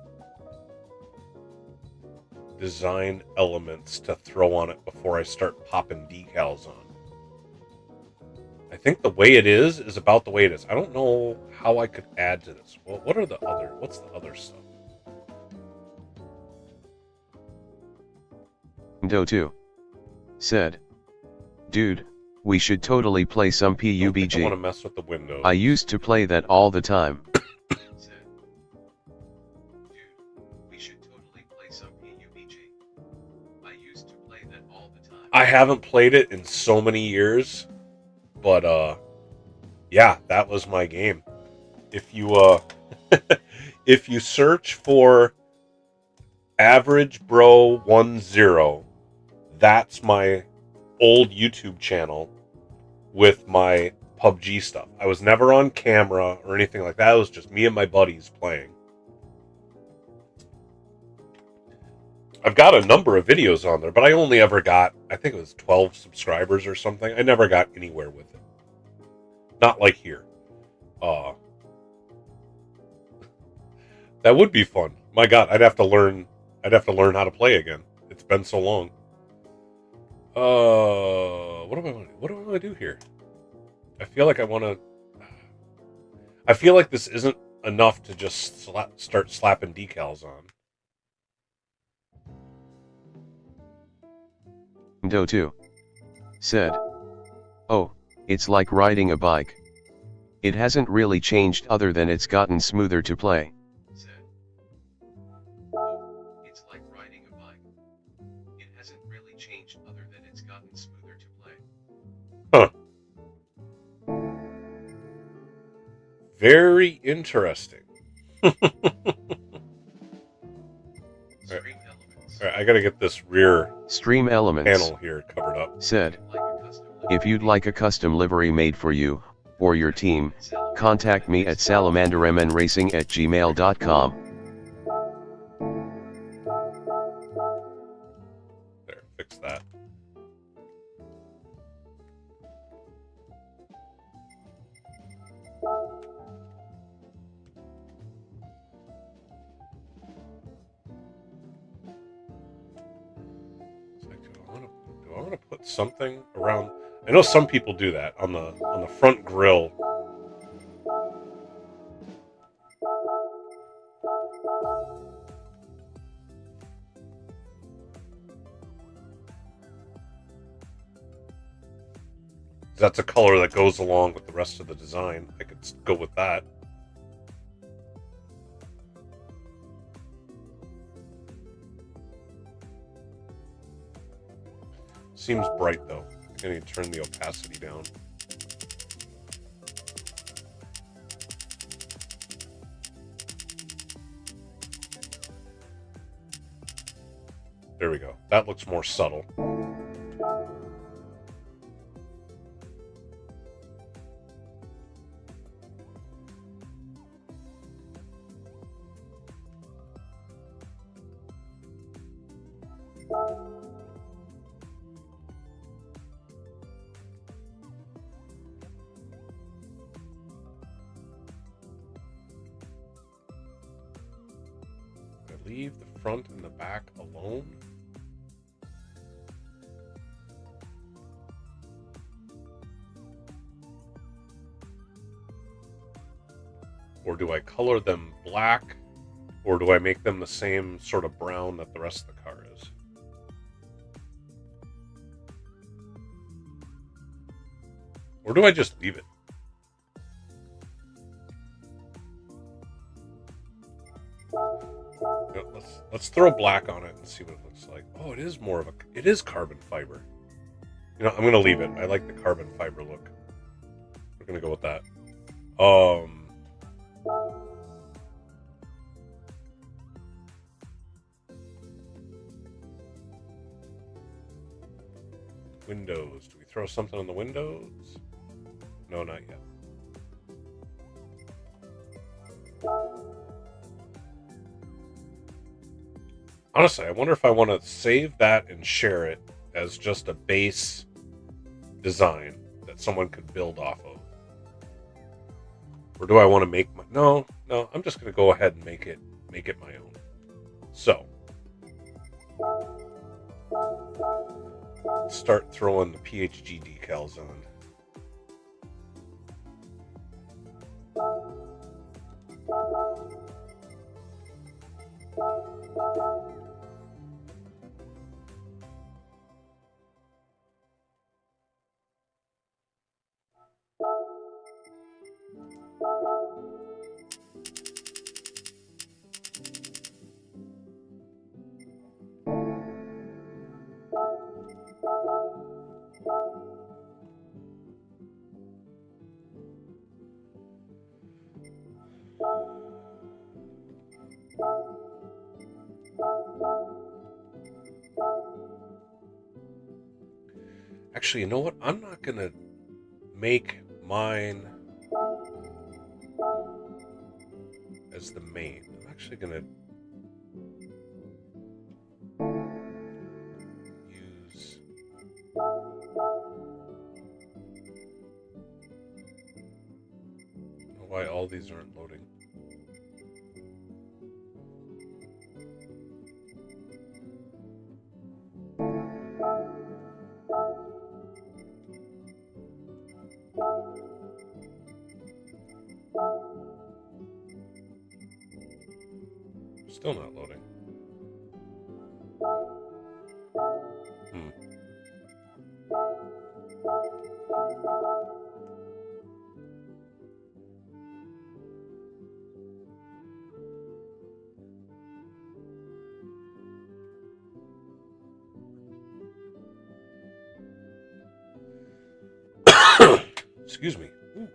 design elements to throw on it before I start popping decals on. I think the way it is about the way it is. I don't know how I could add to this. Well, what's the other stuff? Do2 said, "Dude, we should totally play some PUBG. I want to mess with the windows. I used to play that all the time." I haven't played it in so many years, but yeah, that was my game. If you if you search for Average Bro 10, that's my old YouTube channel with my PUBG stuff. I was never on camera or anything like that. It was just me and my buddies playing. I've got a number of videos on there, but I only ever got, I think it was 12 subscribers or something. I never got anywhere with it. Not like here. That would be fun. My God, I'd have to learn how to play again. It's been so long. What do I want to do here? I feel like this isn't enough to just start slapping decals on. Do2 said, "Oh, it's like riding a bike. It hasn't really changed other than it's gotten smoother to play." It's like riding a bike. It hasn't really changed other than it's gotten smoother to play. Huh. Very interesting. Alright, I gotta get this rear Stream Elements panel here covered up. Said, "If you'd like a custom livery made for you, or your team, contact me at salamandermnracing@gmail.com. There, fix that. Do I want to put something around? I know some people do that on the front grille. That's a color that goes along with the rest of the design. I could go with that. Seems bright though. I need to turn the opacity down. There we go. That looks more subtle. Leave the front and the back alone. Or do I color them black? Or do I make them the same sort of brown that the rest of the car is? Or do I just leave it? Let's throw black on it and see what it looks like. Oh, it is it is carbon fiber. You know, I'm gonna leave it. I like the carbon fiber look. We're gonna go with that. Windows. Do we throw something on the windows? No, not yet. Honestly, I wonder if I want to save that and share it as just a base design that someone could build off of. Or do I want to make my... No, I'm just going to go ahead and make it my own. So, start throwing the PHG decals on. Actually, you know what? I'm not going to make mine as the main. I'm actually going to use... I don't know why all these aren't loading. Still not loading. Excuse me. Ooh.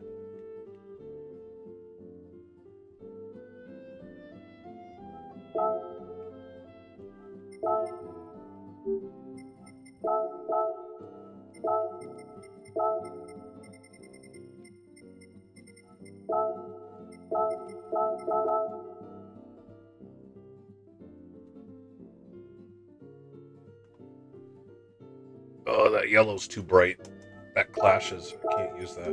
Oh, that yellow's too bright. That clashes. I can't use that.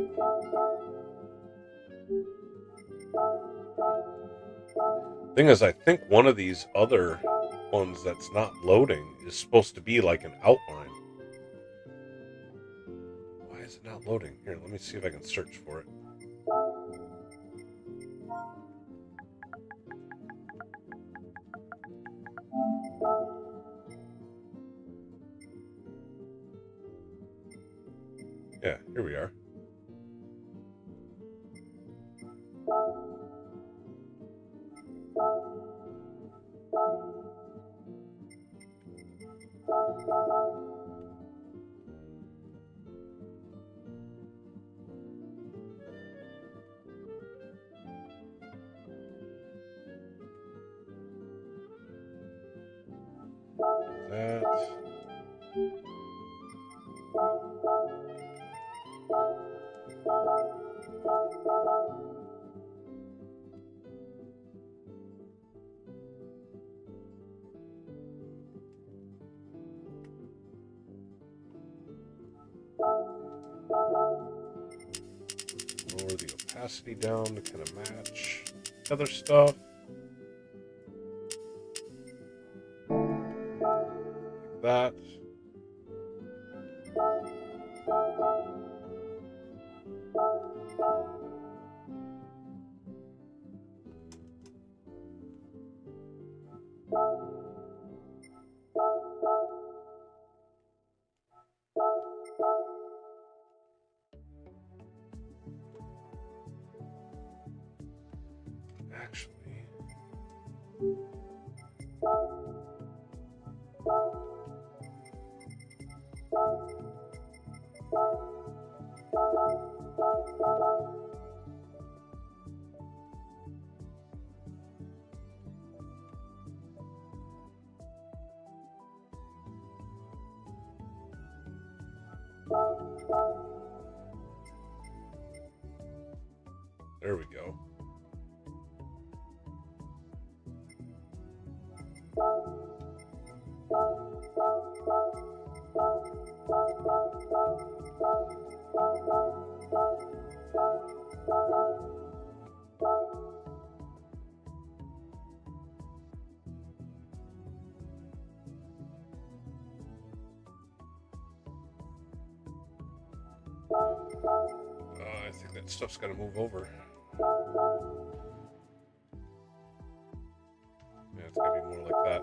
Thing is, I think one of these other ones that's not loading is supposed to be like an outline. Why is it not loading? Here, let me see if I can search for it. Yeah, here we are. That. Lower the opacity down to kind of match other stuff. Like that. Actually, There we go. I think that stuff's got to move over. Yeah, it's got to be more like that.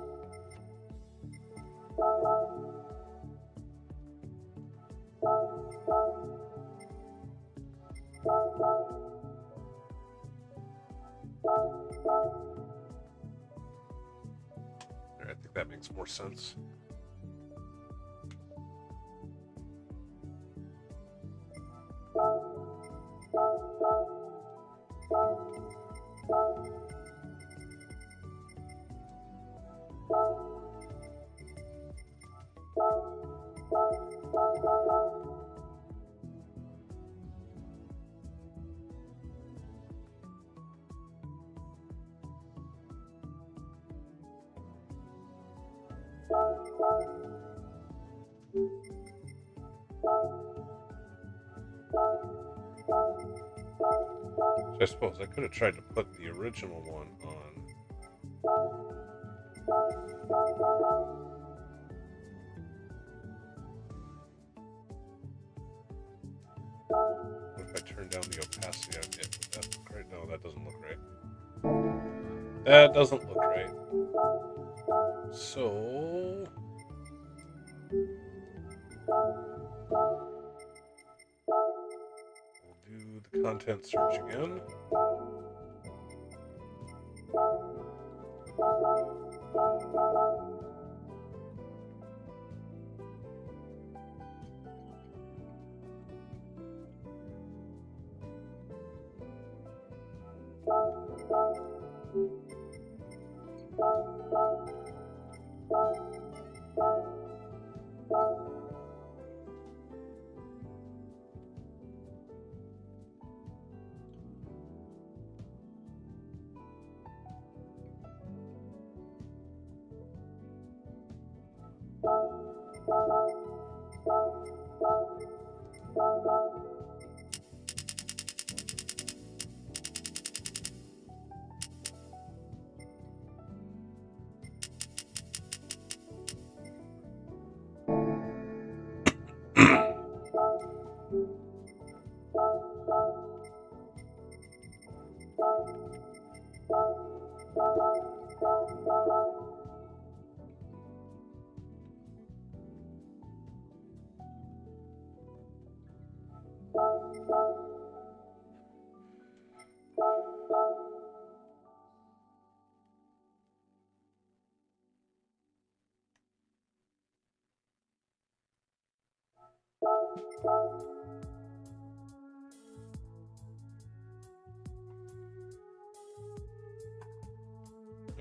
There, I think that makes more sense. So I suppose I could have tried to put the original one on. What if I turn down the opacity on it? Would that look right? No, that doesn't look right. That doesn't look right. So we'll do the content search again.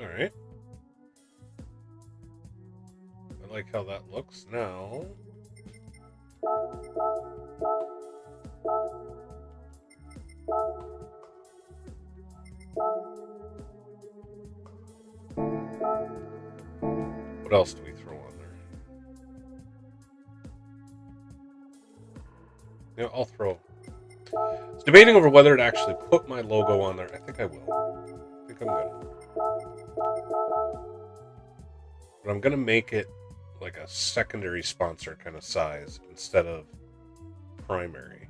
All right. I like how that looks now. What else do we throw on there? You know, I'll throw. I was debating over whether to actually put my logo on there. I think I will. I think I'm gonna. But I'm gonna make it like a secondary sponsor kind of size instead of primary.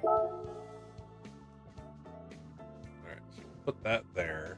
Alright, so we'll put that there.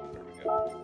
There we go.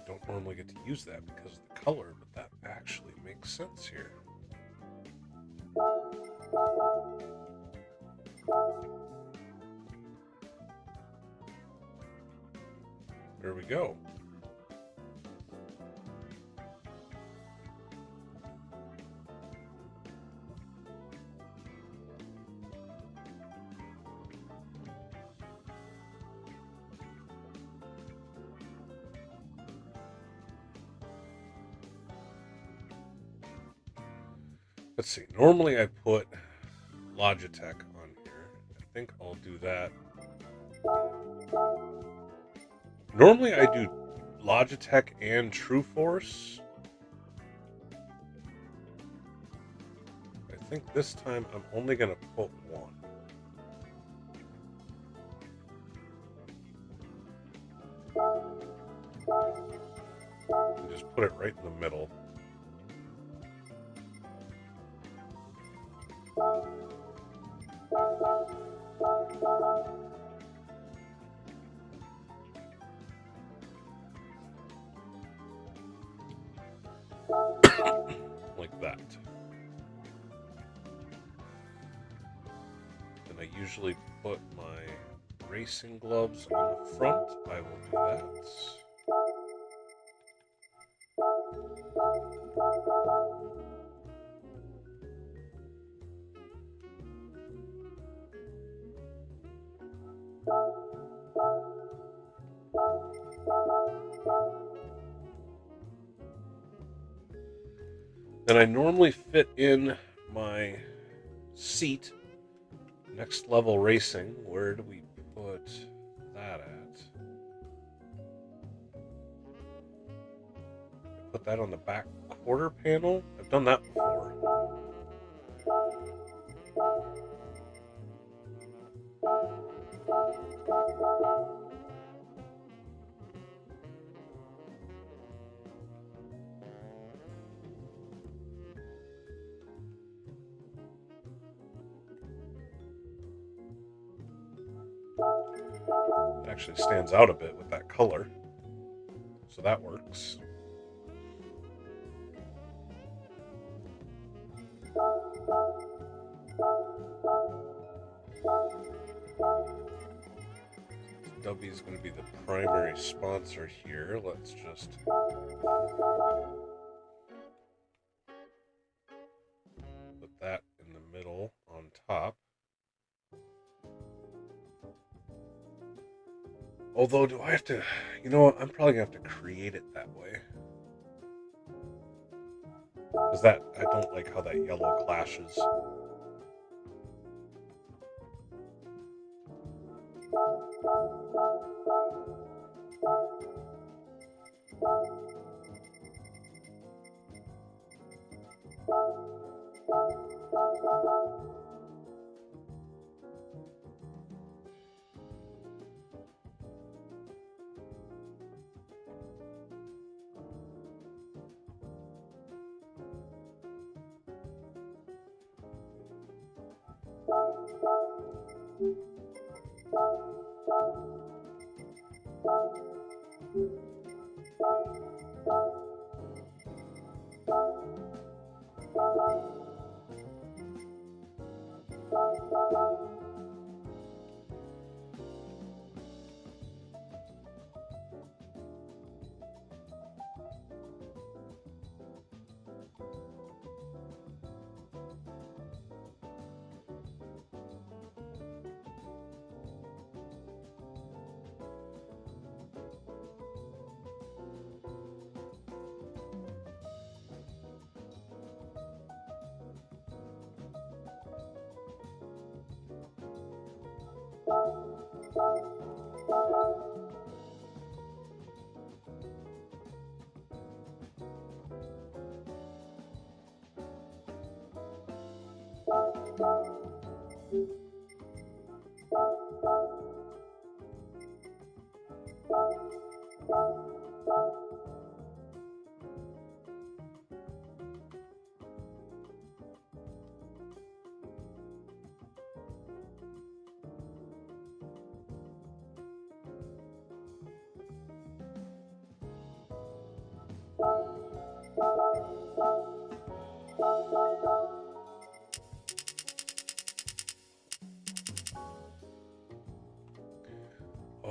Don't normally get to use that because of the color, but that actually makes sense here. There we go. Let's see. Normally I put Logitech on here. I think I'll do that. Normally I do Logitech and TrueForce. I think this time I'm only going to put one. And just put it right in the middle. Like that. And I usually put my racing gloves on the front. I will do that. Then I normally fit in my seat, NextLevel Racing. Where do we put that at? Put that on the back quarter panel. I've done that before. It actually stands out a bit with that color, so that works. W is going to be the primary sponsor here. Let's just put that in the middle on top. Although, do I have to, you know what, I'm probably going to have to create it that way. Because that, I don't like how that yellow clashes.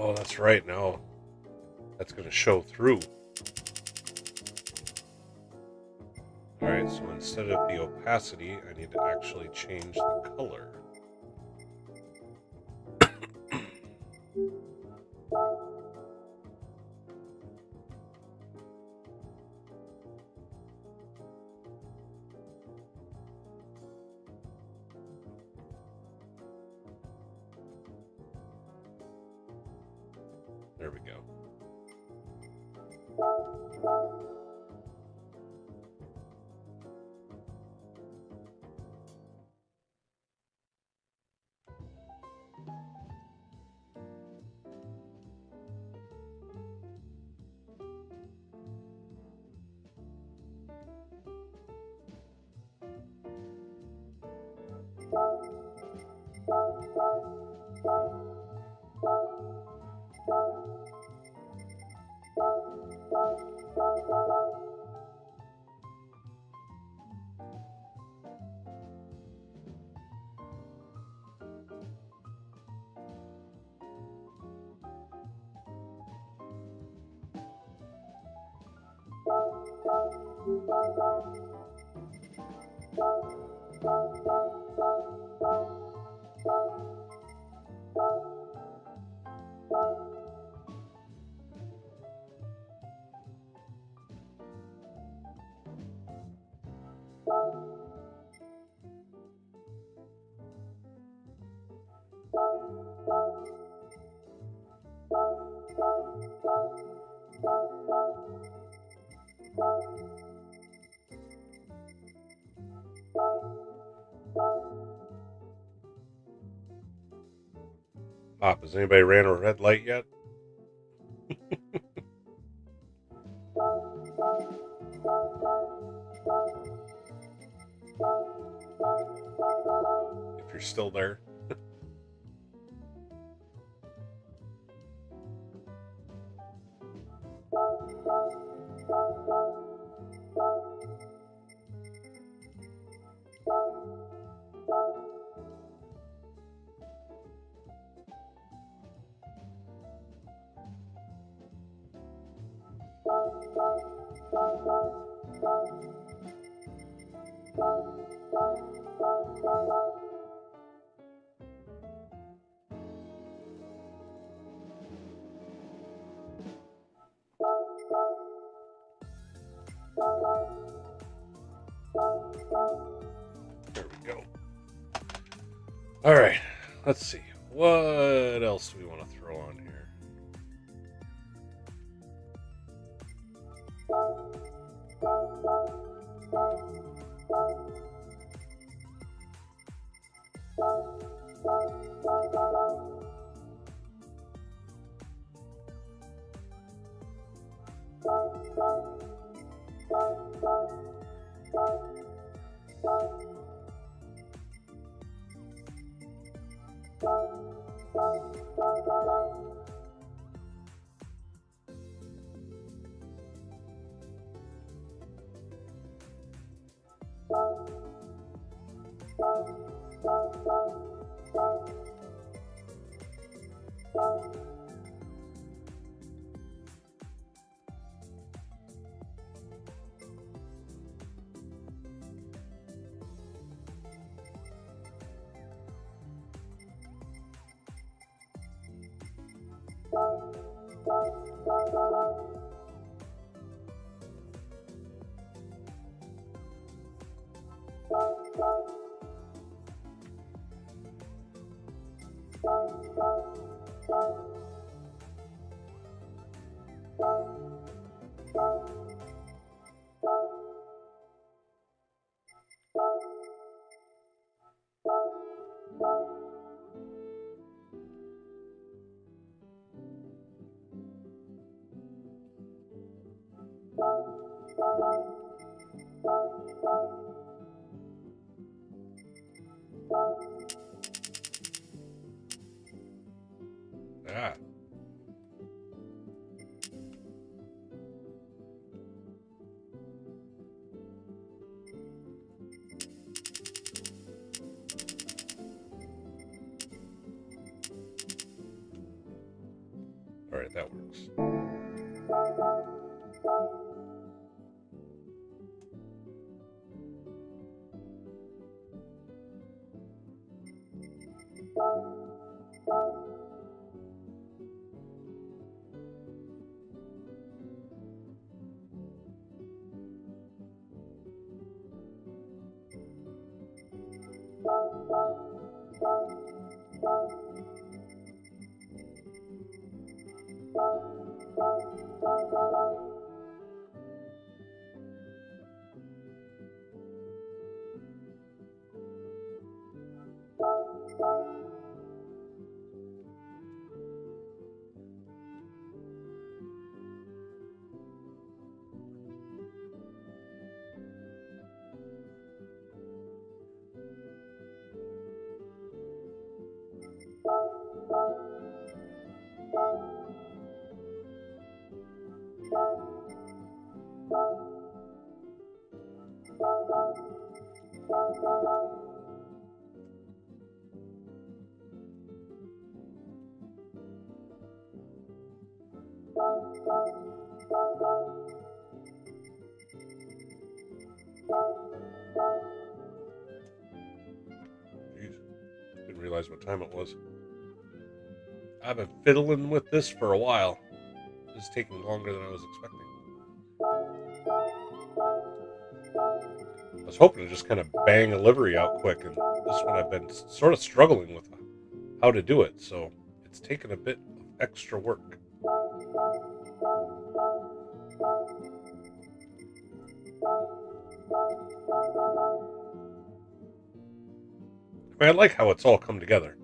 Oh, that's right. Now that's going to show through. All right, so instead of the opacity, I need to actually change the color. There we go. Pop, has anybody ran a red light yet? If you're still there. There we go. All right, let's see. What else do we want to throw on here? Ah. All right, that works. Jeez, didn't realize what time it was. I've been fiddling with this for a while. It's taking longer than I was expecting. I was hoping to just kind of bang a livery out quick, and this one I've been sort of struggling with how to do it, so it's taken a bit of extra work. I mean, I like how it's all come together.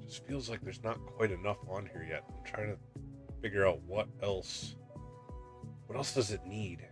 Just feels like there's not quite enough on here yet. I'm trying to figure out what else does it need?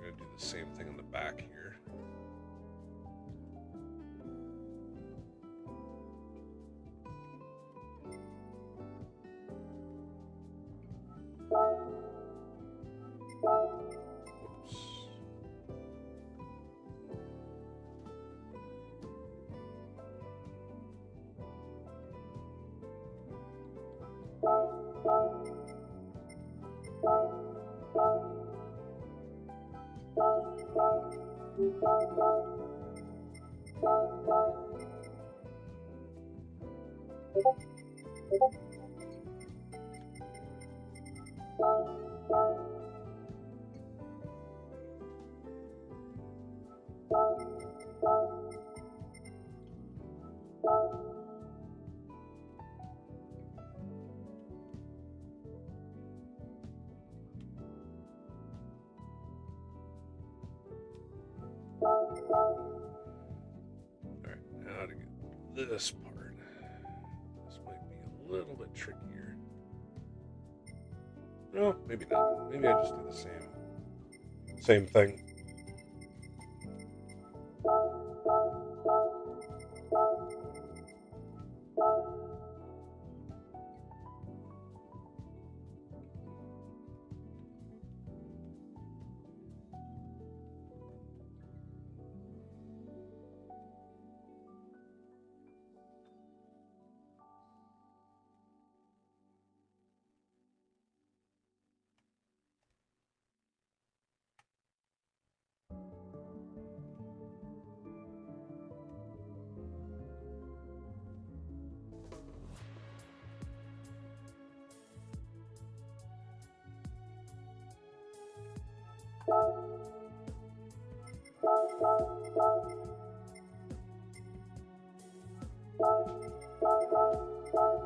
We're gonna do the same thing in the back here. This part. This might be a little bit trickier. No, maybe not. Maybe I just do the same thing.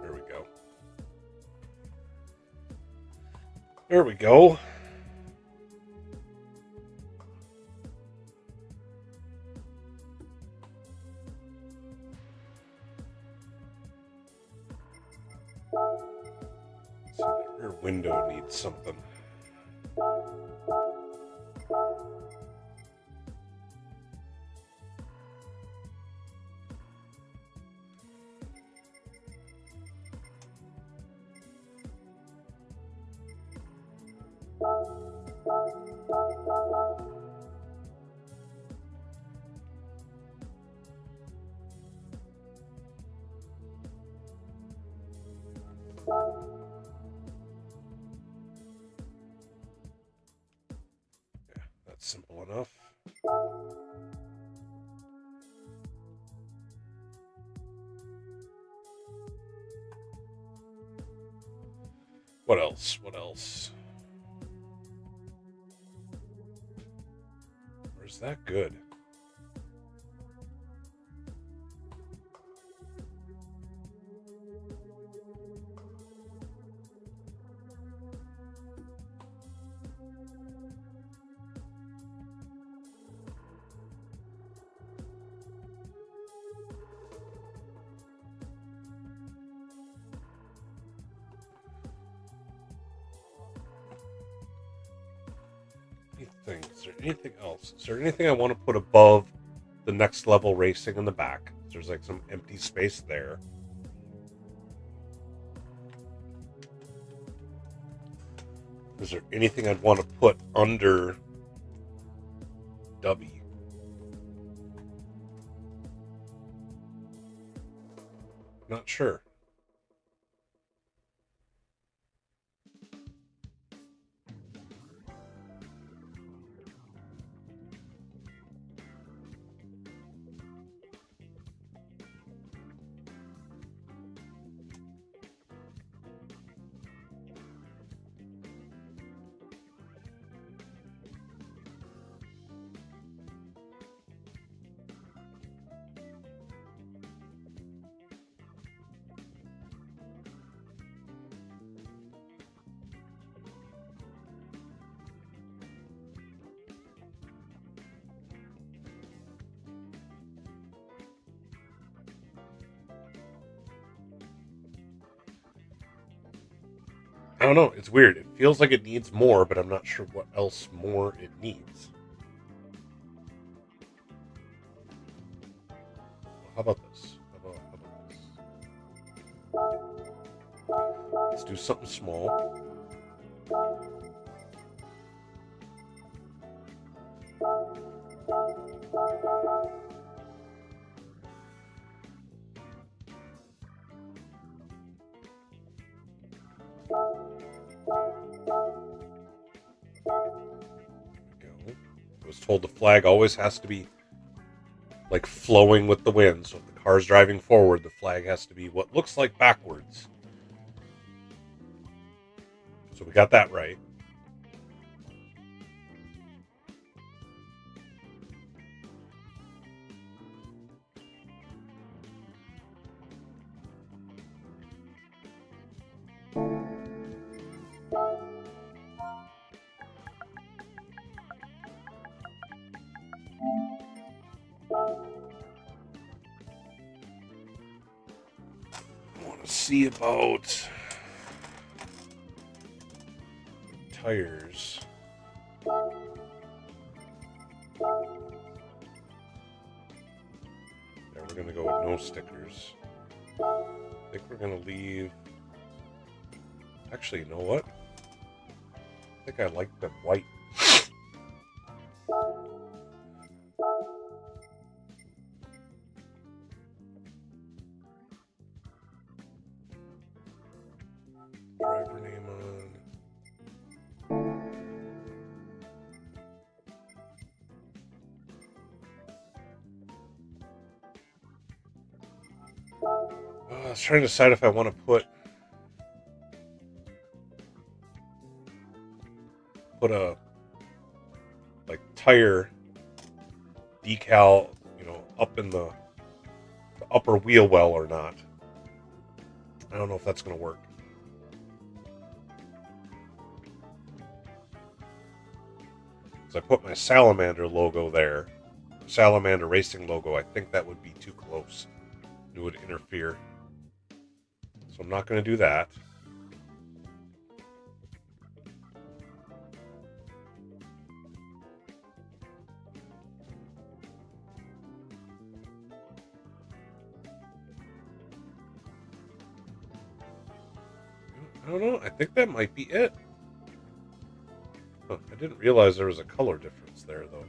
There we go. There we go. simple enough. What else? What else? Or is that good? Is there anything else? Is there anything I want to put above the Next Level Racing in the back? There's like some empty space there. Is there anything I'd want to put under W? Not sure. I don't know. It's weird. It feels like it needs more, but I'm not sure what else more it needs. How about this? How about this? Let's do something small. I was told the flag always has to be like flowing with the wind. So if the car's driving forward, the flag has to be what looks like backwards. So we got that right. See about tires. Yeah, we're gonna go with no stickers. I think we're gonna leave. Actually, you know what? I think I like the white. Driver name on. I was trying to decide if I want to put a like tire decal, up in the upper wheel well or not. I don't know if that's going to work. I put my Salamander logo there, Salamander Racing logo. I think that would be too close. It would interfere. So I'm not going to do that. I don't know. I think that might be it. Huh, I didn't realize there was a color difference there, though.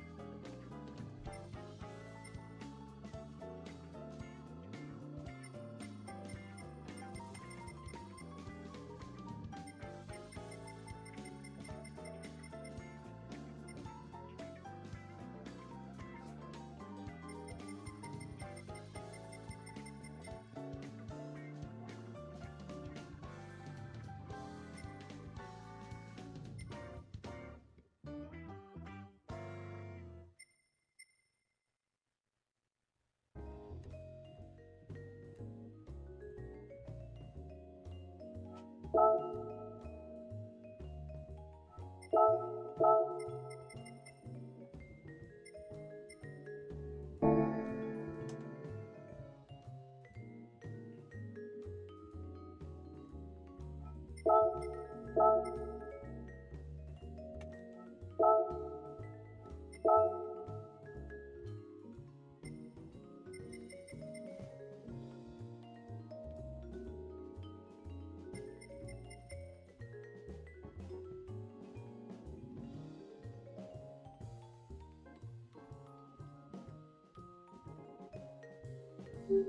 Yeah,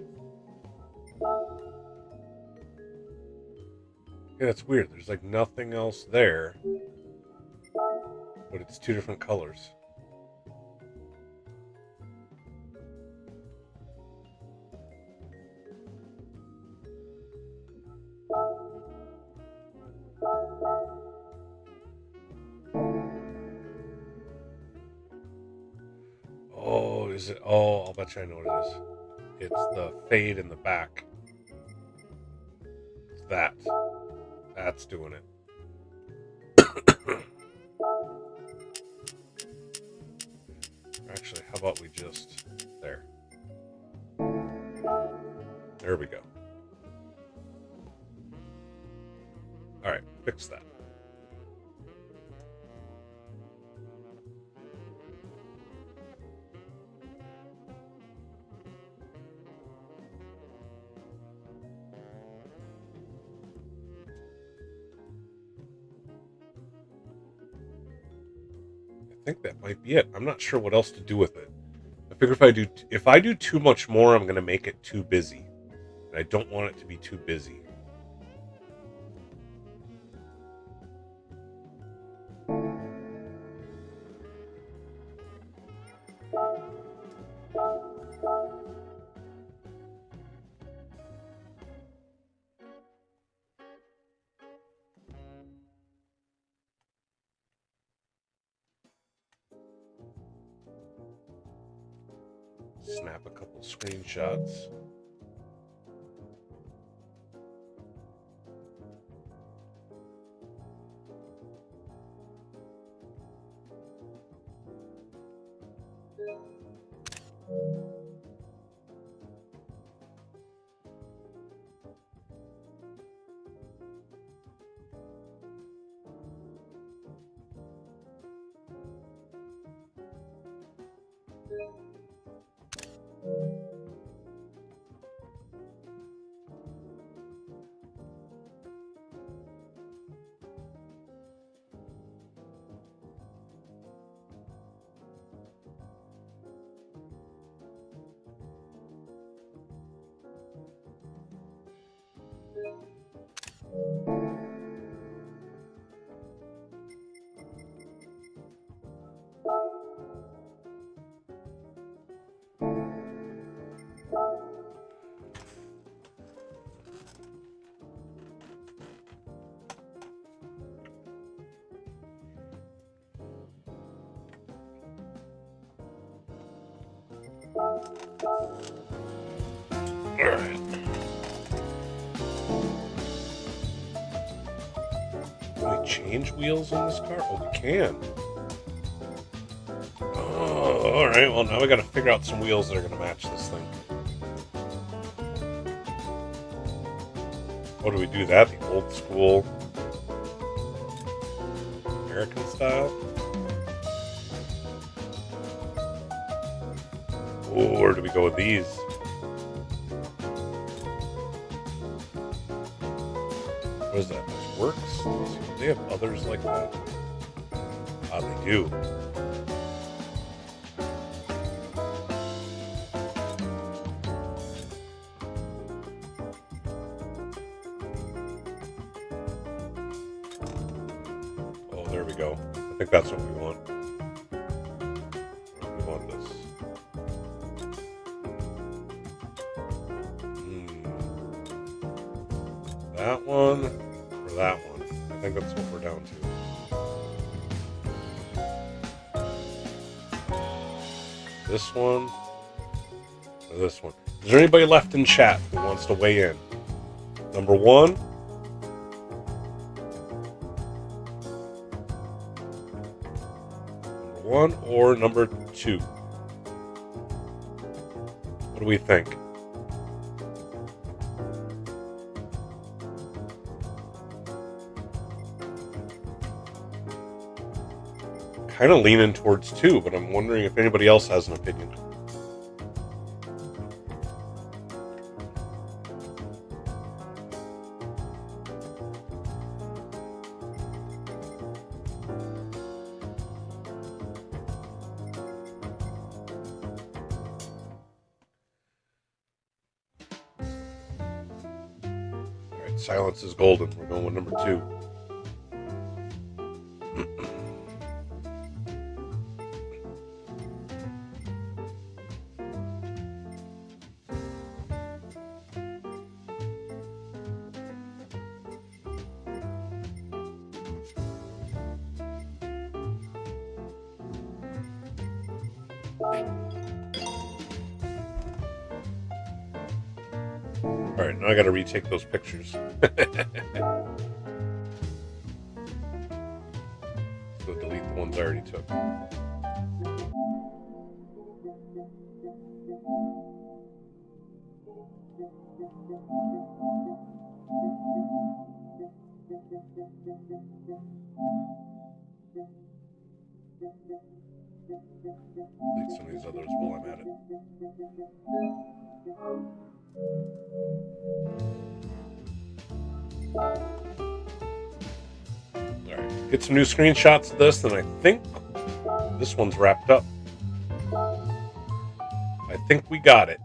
it's weird. There's like nothing else there, but it's two different colors. Oh, is it? Oh, I'll bet you I know what it is. It's the fade in the back. It's that. That's doing it. Actually, how about we just... There. There we go. Alright, fix that. I think that might be it. I'm not sure what else to do with it. I figure if I do too much more, I'm going to make it too busy. And I don't want it to be too busy. Snap a couple screenshots. Alright. Can we change wheels on this car? Oh, we can. Oh, alright. Well, now we gotta figure out some wheels that are gonna match this thing. How do we do that? The old school American style? Or do we go with these? What is that? This works? Do they have others like that? Ah, they do. Oh, there we go. I think that's what we want. We want this. That one or that one? I think that's what we're down to. This one or this one? Is there anybody left in chat who wants to weigh in? Number one? Number one or number two? What do we think? Kind of leaning towards two, but I'm wondering if anybody else has an opinion. Silence is golden. We're going with number 2. Alright, now I gotta retake those pictures. So delete the ones I already took. Delete some of these others while I'm at it. Alright, get some new screenshots of this, and I think this one's wrapped up. I think we got it.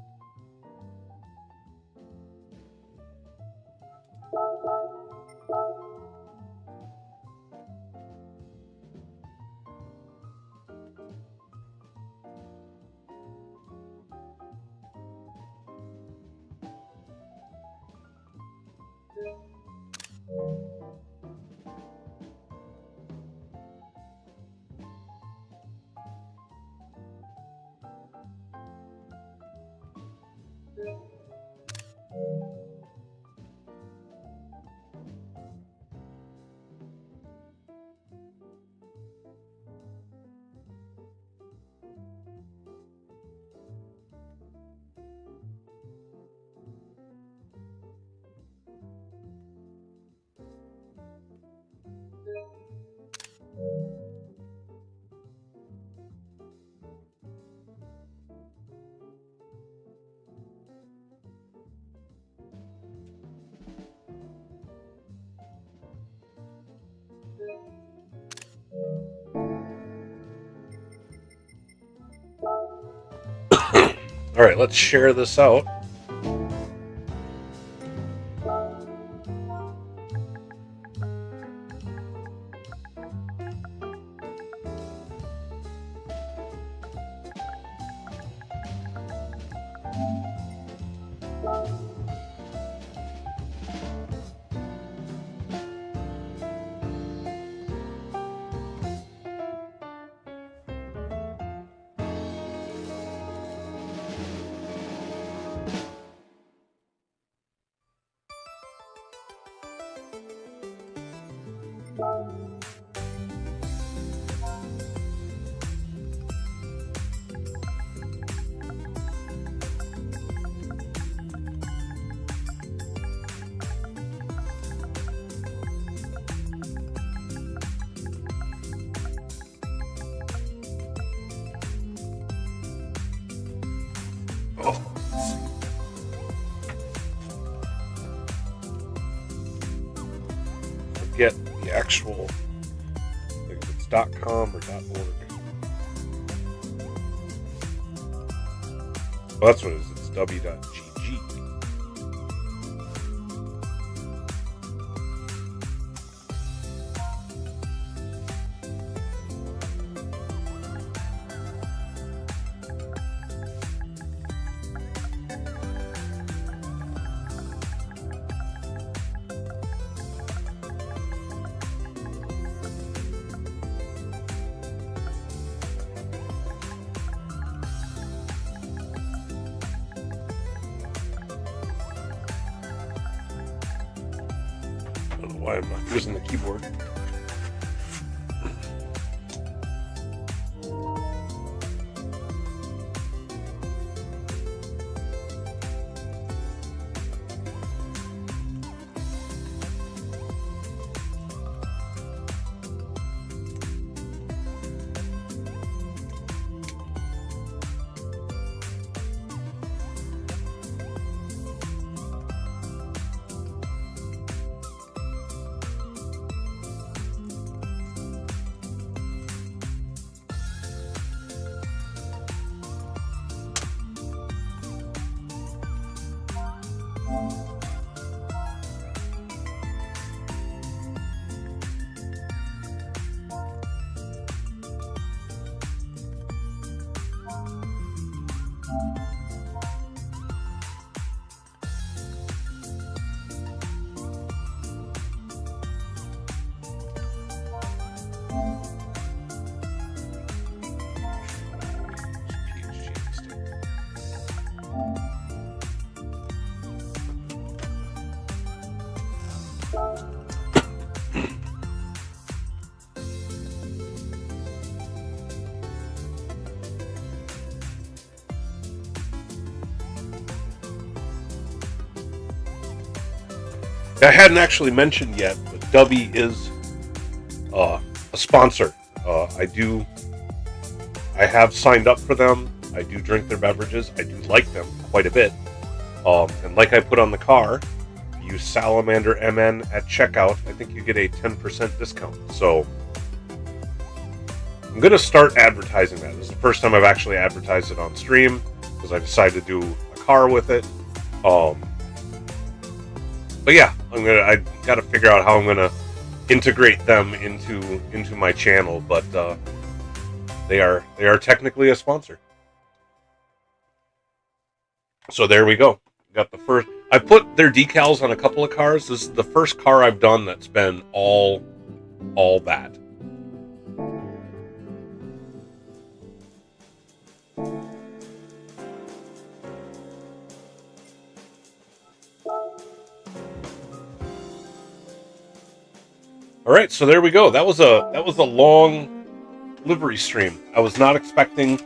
All right, let's share this out. Get the actual, I think it's .com or .org. Well, that's what it is. It's w.gg. I don't know why I'm not using the keyboard. I hadn't actually mentioned yet, but Dubby is a sponsor. I have signed up for them. I do drink their beverages. I do like them quite a bit. And like I put on the car, if you use salamandermn at checkout, I think you get a 10% discount. So I'm going to start advertising that. This is the first time I've actually advertised it on stream because I decided to do a car with it. But yeah, I got to figure out how I'm gonna integrate them into my channel. But they are technically a sponsor. So there we go. Got the first. I put their decals on a couple of cars. This is the first car I've done that's been all that. All right, so there we go. That was a long livery stream. I was not expecting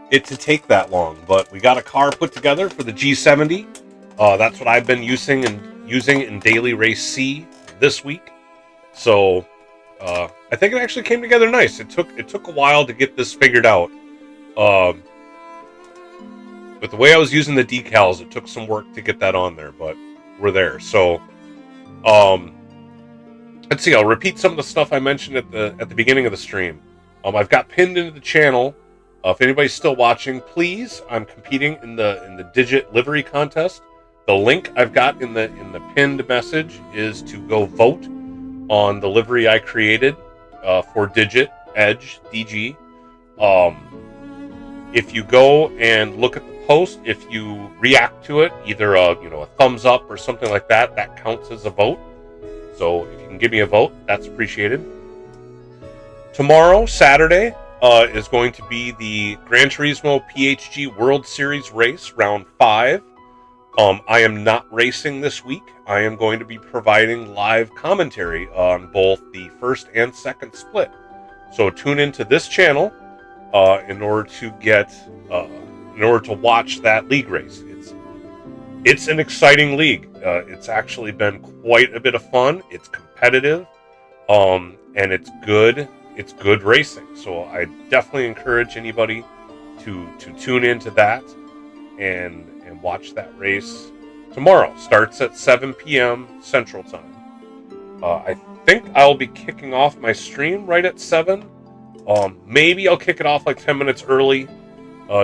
it to take that long, but we got a car put together for the G70. That's what I've been using in Daily Race C this week. So I think it actually came together nice. It took a while to get this figured out. But the way I was using the decals, it took some work to get that on there, but we're there. So let's see. I'll repeat some of the stuff I mentioned at the beginning of the stream. I've got pinned into the channel. If anybody's still watching, please. I'm competing in the Digit livery contest. The link I've got in the pinned message is to go vote on the livery I created for Digit Edge DG. If you go and look at the post, if you react to it, either a thumbs up or something like that, that counts as a vote. So if you can give me a vote, that's appreciated. Tomorrow, Saturday, is going to be the Gran Turismo PHG World Series race, round 5. I am not racing this week. I am going to be providing live commentary on both the first and second split. So tune into this channel in order to watch that league race. It's an exciting league. It's actually been quite a bit of fun. It's competitive, and it's good. It's good racing. So I definitely encourage anybody to tune into that and watch that race tomorrow. Starts at 7 p.m. Central Time. I think I'll be kicking off my stream right at 7. Maybe I'll kick it off like 10 minutes early,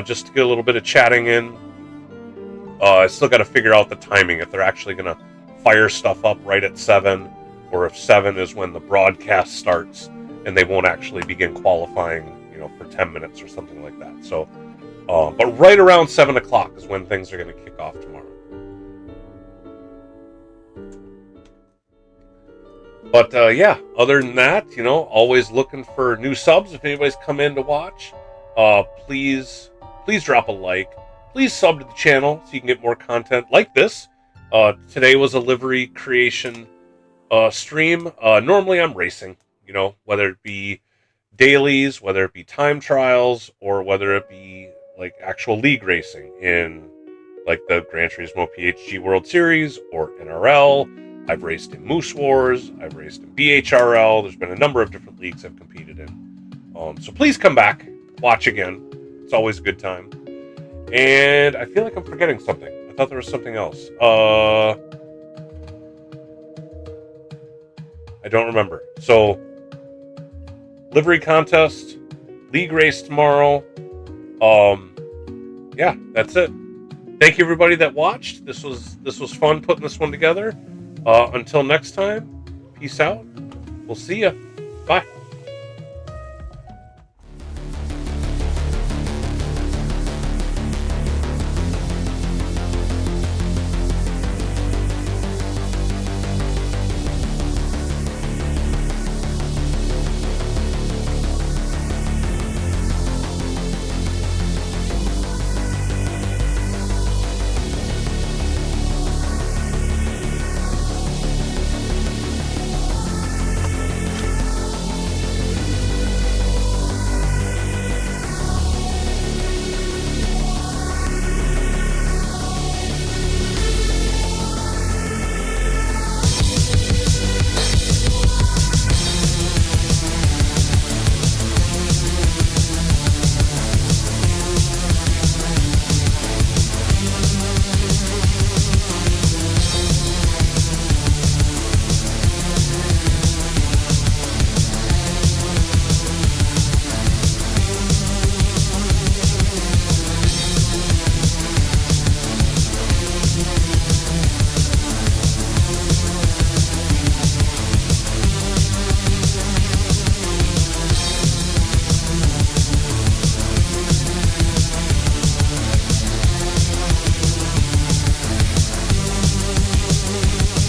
just to get a little bit of chatting in. I still got to figure out the timing, if they're actually going to fire stuff up right at 7, or if 7 is when the broadcast starts and they won't actually begin qualifying, for 10 minutes or something like that. So, but right around 7 o'clock is when things are going to kick off tomorrow. But yeah, other than that, always looking for new subs. If anybody's come in to watch, please drop a like. Please sub to the channel so you can get more content like this. Today was a livery creation stream. Normally I'm racing, whether it be dailies, whether it be time trials, or whether it be like actual league racing in like the Gran Turismo PHG World Series or NRL. I've raced in Moose Wars. I've raced in BHRL. There's been a number of different leagues I've competed in. So please come back, watch again. It's always a good time. And I feel like I'm forgetting something. I thought there was something else. I don't remember. So, livery contest, league race tomorrow. Yeah, that's it. Thank you everybody that watched. This was fun putting this one together. Until next time, peace out. We'll see ya. Bye.